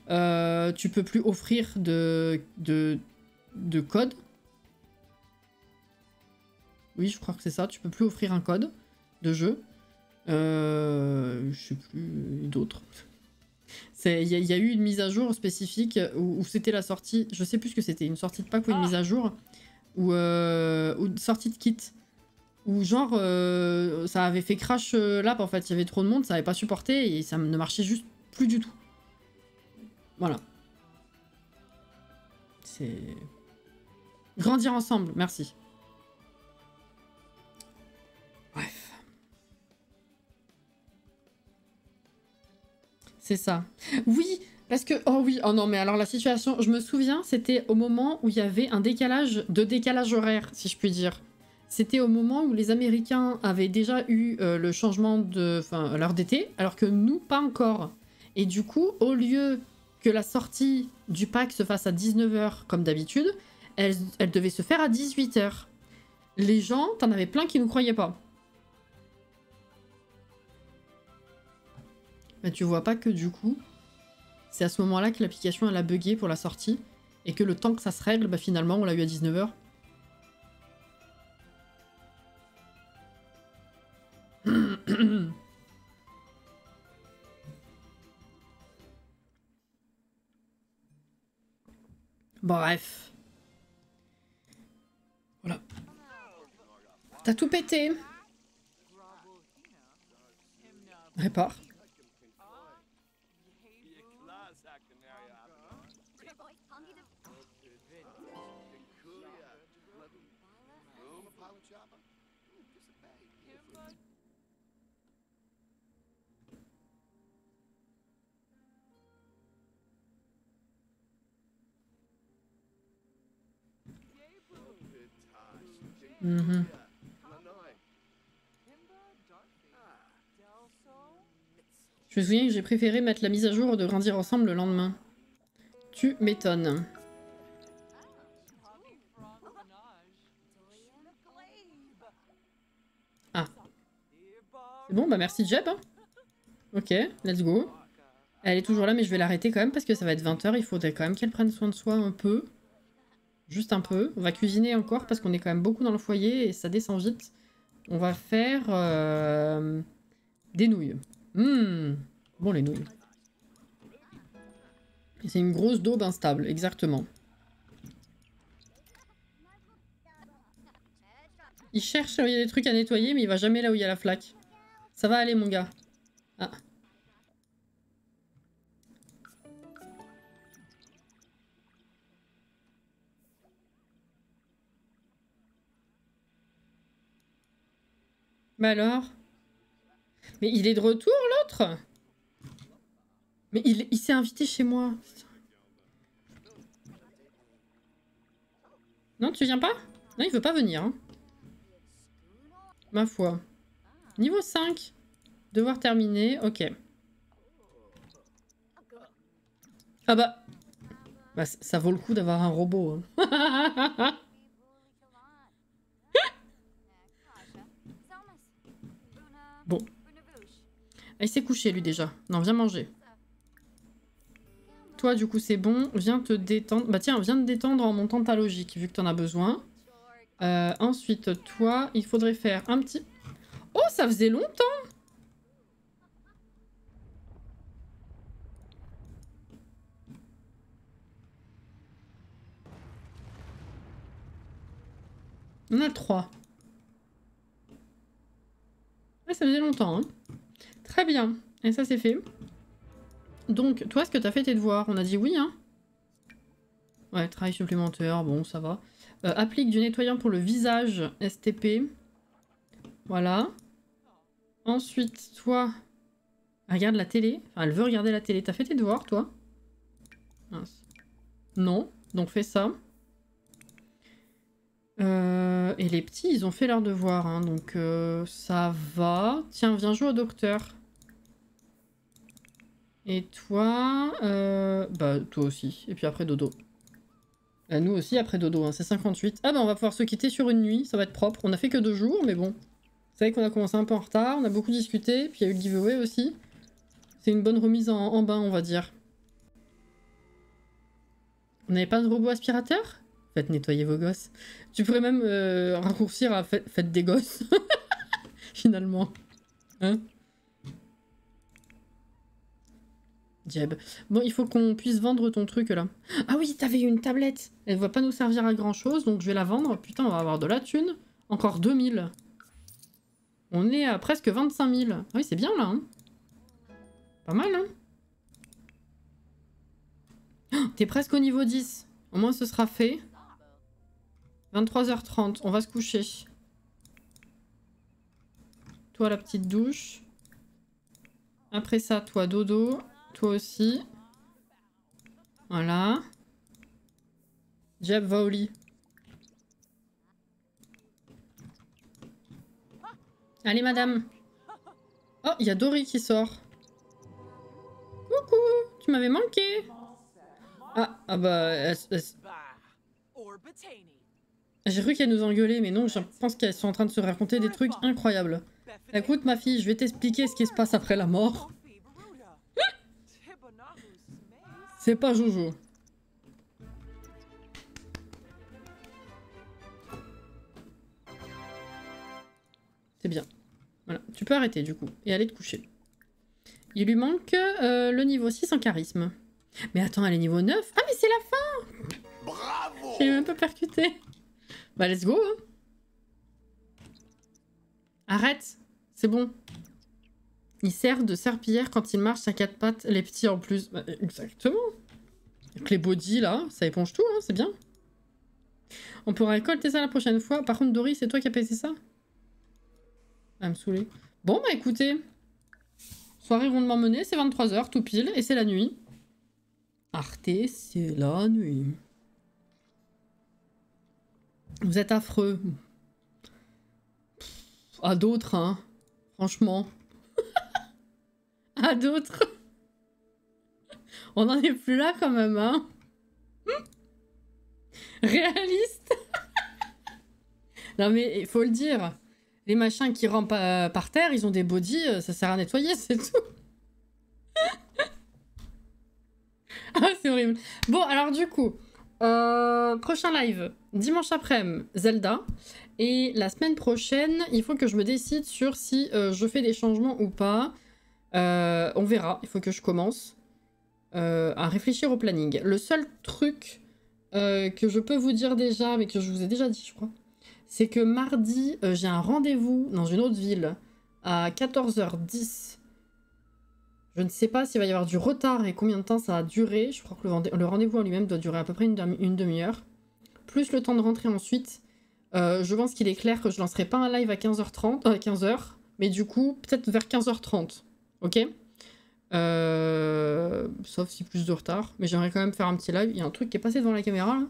Speaker 1: Tu peux plus offrir de code. Oui, je crois que c'est ça. Tu peux plus offrir un code de jeu. Je sais plus d'autres. Il y a eu une mise à jour spécifique où c'était la sortie. Je sais plus ce que c'était, une sortie de pack ou une mise à jour. Ou une sortie de kit. Où genre ça avait fait crash l'app en fait. Il y avait trop de monde, ça avait pas supporté et ça ne marchait juste plus du tout. Voilà. C'est... Grandir ensemble, merci. Bref. C'est ça. Oui, parce que... Oh oui, oh non, mais alors la situation... Je me souviens, c'était au moment où il y avait un décalage horaire, si je puis dire. C'était au moment où les Américains avaient déjà eu le changement de... Enfin, l'heure d'été, alors que nous, pas encore. Et du coup, au lieu que la sortie du pack se fasse à 19 h comme d'habitude, elle devait se faire à 18 h. Les gens, t'en avais plein qui ne croyaient pas. Mais tu vois pas que du coup, c'est à ce moment-là que l'application elle a bugué pour la sortie, et que le temps que ça se règle, bah finalement on l'a eu à 19 h. Bref. Voilà. T'as tout pété. Répare. Mm-hmm. Je me souviens que j'ai préféré mettre la mise à jour de Grandir Ensemble le lendemain. Tu m'étonnes. Ah. C'est bon, bah merci Jeb. Ok, let's go. Elle est toujours là, mais je vais l'arrêter quand même parce que ça va être 20 h. Il faudrait quand même qu'elle prenne soin de soi un peu. Juste un peu. On va cuisiner encore parce qu'on est quand même beaucoup dans le foyer et ça descend vite. On va faire des nouilles. Bon, les nouilles. C'est une grosse daube instable, exactement. Il cherche là où il y a des trucs à nettoyer, mais il va jamais là où il y a la flaque. Ça va aller, mon gars. Ah. Bah alors? Mais il est de retour, l'autre? Mais il s'est invité chez moi. Non, tu viens pas? Non, il veut pas venir. Hein. Ma foi. Niveau 5. Devoir terminer. Ok. Ah bah... Bah ça vaut le coup d'avoir un robot. Hein. Bon. Ah, il s'est couché, lui, déjà. Non, viens manger. Toi, du coup, c'est bon. Viens te détendre. Bah tiens, viens te détendre en montant ta logique, vu que t'en as besoin. Ensuite, toi, il faudrait faire un petit... Oh, ça faisait longtemps! On a 3. Ouais, ça faisait longtemps. Hein. Très bien. Et ça, c'est fait. Donc, toi, est-ce que t'as fait tes devoirs? On a dit oui, hein? Ouais, travail supplémentaire, bon, ça va. Applique du nettoyant pour le visage, STP. Voilà. Ensuite, toi, regarde la télé. Enfin, elle veut regarder la télé. T'as fait tes devoirs, toi? Mince. Non, donc fais ça. Et les petits, ils ont fait leur devoir, hein, donc ça va. Tiens, viens jouer au docteur. Et toi, bah toi aussi. Et puis après dodo. Nous aussi après dodo, hein, c'est 58. Ah bah on va pouvoir se quitter sur une nuit, ça va être propre. On a fait que 2 jours, mais bon. Vous savez qu'on a commencé un peu en retard, on a beaucoup discuté, puis il y a eu le giveaway aussi. C'est une bonne remise en bain, on va dire. On n'avait pas de robot aspirateur? Faites nettoyer vos gosses. Tu pourrais même raccourcir à faites des gosses. Finalement. Hein? Jeb. Bon, il faut qu'on puisse vendre ton truc là. Ah oui, t'avais une tablette. Elle va pas nous servir à grand chose, donc je vais la vendre. Putain, on va avoir de la thune. Encore 2000. On est à presque 25 000. Ah oui, c'est bien là. Hein. Pas mal, hein. Oh, t'es presque au niveau 10. Au moins, ce sera fait. 23h30, on va se coucher. Toi, la petite douche. Après ça, toi, dodo. Toi aussi. Voilà. Jeb, va au lit. Allez, madame. Oh, il y a Dory qui sort. Coucou, tu m'avais manqué. Ah bah... J'ai cru qu'elle nous engueulait, mais non, je pense qu'elles sont en train de se raconter des trucs incroyables. Écoute, ma fille, je vais t'expliquer ce qui se passe après la mort. C'est pas Jojo. C'est bien. Voilà, tu peux arrêter du coup et aller te coucher. Il lui manque le niveau 6 en charisme. Mais attends, elle est niveau 9. Ah mais c'est la fin.
Speaker 2: Bravo!
Speaker 1: J'ai même pas percuté. Bah let's go hein. Arrête. C'est bon. Il sert de serpillière quand il marche à 4 pattes, les petits en plus. Bah, exactement. Avec les body là, ça éponge tout, hein, c'est bien. On pourra récolter ça la prochaine fois. Par contre, Dory, c'est toi qui as pété ça? Ah, me saouler. Bon, bah écoutez. Soirée rondement menée, c'est 23h, tout pile, et c'est la nuit. Arte, c'est la nuit. Vous êtes affreux. À d'autres, hein. Franchement. À d'autres. On n'en est plus là quand même, hein. Réaliste. Non mais il faut le dire. Les machins qui rampent par terre, ils ont des bodies, ça sert à nettoyer, c'est tout. Ah, c'est horrible. Bon, alors du coup, prochain live, dimanche après-midi, Zelda. Et la semaine prochaine, il faut que je me décide sur si je fais des changements ou pas. On verra, il faut que je commence à réfléchir au planning. Le seul truc que je peux vous dire déjà, mais que je vous ai déjà dit, je crois, c'est que mardi, j'ai un rendez-vous dans une autre ville à 14h10. Je ne sais pas s'il va y avoir du retard et combien de temps ça va durer. Je crois que le rendez-vous en lui-même doit durer à peu près une demi-heure. Plus le temps de rentrer ensuite. Je pense qu'il est clair que je lancerai pas un live à 15h30, 15h, mais du coup, peut-être vers 15h30. Ok? Sauf si plus de retard. Mais j'aimerais quand même faire un petit live. Il y a un truc qui est passé devant la caméra, là.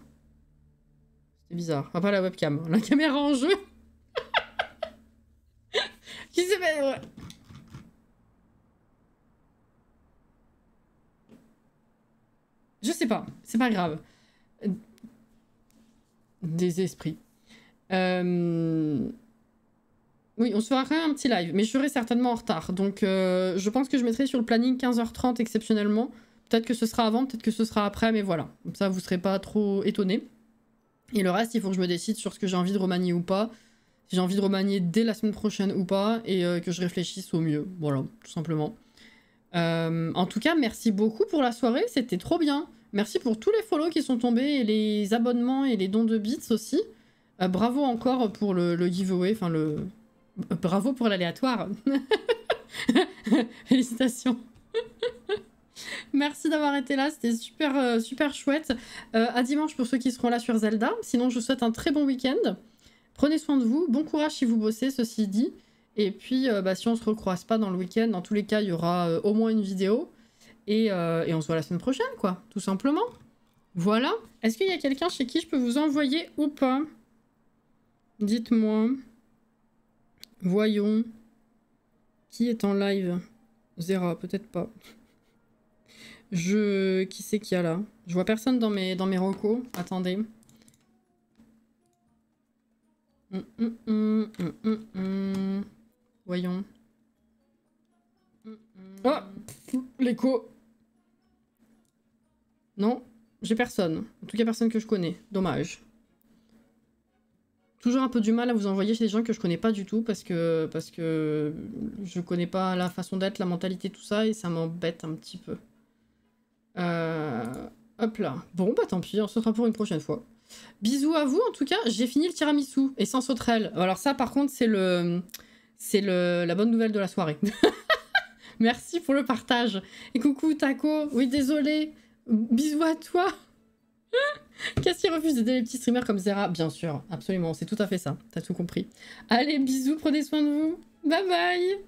Speaker 1: C'est bizarre. Ah, pas la webcam. La caméra en jeu. Qui s'est fait... Ouais. Je sais pas. C'est pas grave. Des esprits. Oui, on se fera quand même un petit live, mais je serai certainement en retard. Donc, je pense que je mettrai sur le planning 15h30 exceptionnellement. Peut-être que ce sera avant, peut-être que ce sera après, mais voilà. Comme ça, vous serez pas trop étonnés. Et le reste, il faut que je me décide sur ce que j'ai envie de remanier ou pas. Si j'ai envie de remanier dès la semaine prochaine ou pas, et que je réfléchisse au mieux. Voilà, tout simplement. En tout cas, merci beaucoup pour la soirée, c'était trop bien. Merci pour tous les follow qui sont tombés, et les abonnements et les dons de bits aussi. Bravo encore pour le giveaway, enfin le... bravo pour l'aléatoire. Félicitations. Merci d'avoir été là, c'était super, super chouette. À dimanche pour ceux qui seront là sur Zelda. Sinon, je vous souhaite un très bon week-end. Prenez soin de vous, bon courage si vous bossez, ceci dit. Et puis, si on se recroise pas dans le week-end, dans tous les cas, il y aura au moins une vidéo. Et on se voit la semaine prochaine, quoi, tout simplement. Voilà. Est-ce qu'il y a quelqu'un chez qui je peux vous envoyer ou pas? Dites-moi. Voyons. Qui est en live? Zera, peut-être pas. Qui c'est qu'il y a là? Je vois personne dans mes recos. Attendez. Voyons. Oh, l'écho. Non, j'ai personne. En tout cas, personne que je connais. Dommage. Toujours un peu du mal à vous envoyer chez des gens que je connais pas du tout parce que je connais pas la façon d'être, la mentalité, tout ça, et ça m'embête un petit peu. Hop là. Bon, bah tant pis, on se retrouvera pour une prochaine fois. Bisous à vous, en tout cas, j'ai fini le tiramisu, et sans sauterelle. Alors ça, par contre, c'est la bonne nouvelle de la soirée. Merci pour le partage. Et coucou, Taco. Oui, désolé. Bisous à toi. Qu'est-ce qui refuse d'aider les petits streamers comme Zera? Bien sûr, absolument, c'est tout à fait ça. T'as tout compris. Allez, bisous, prenez soin de vous. Bye bye.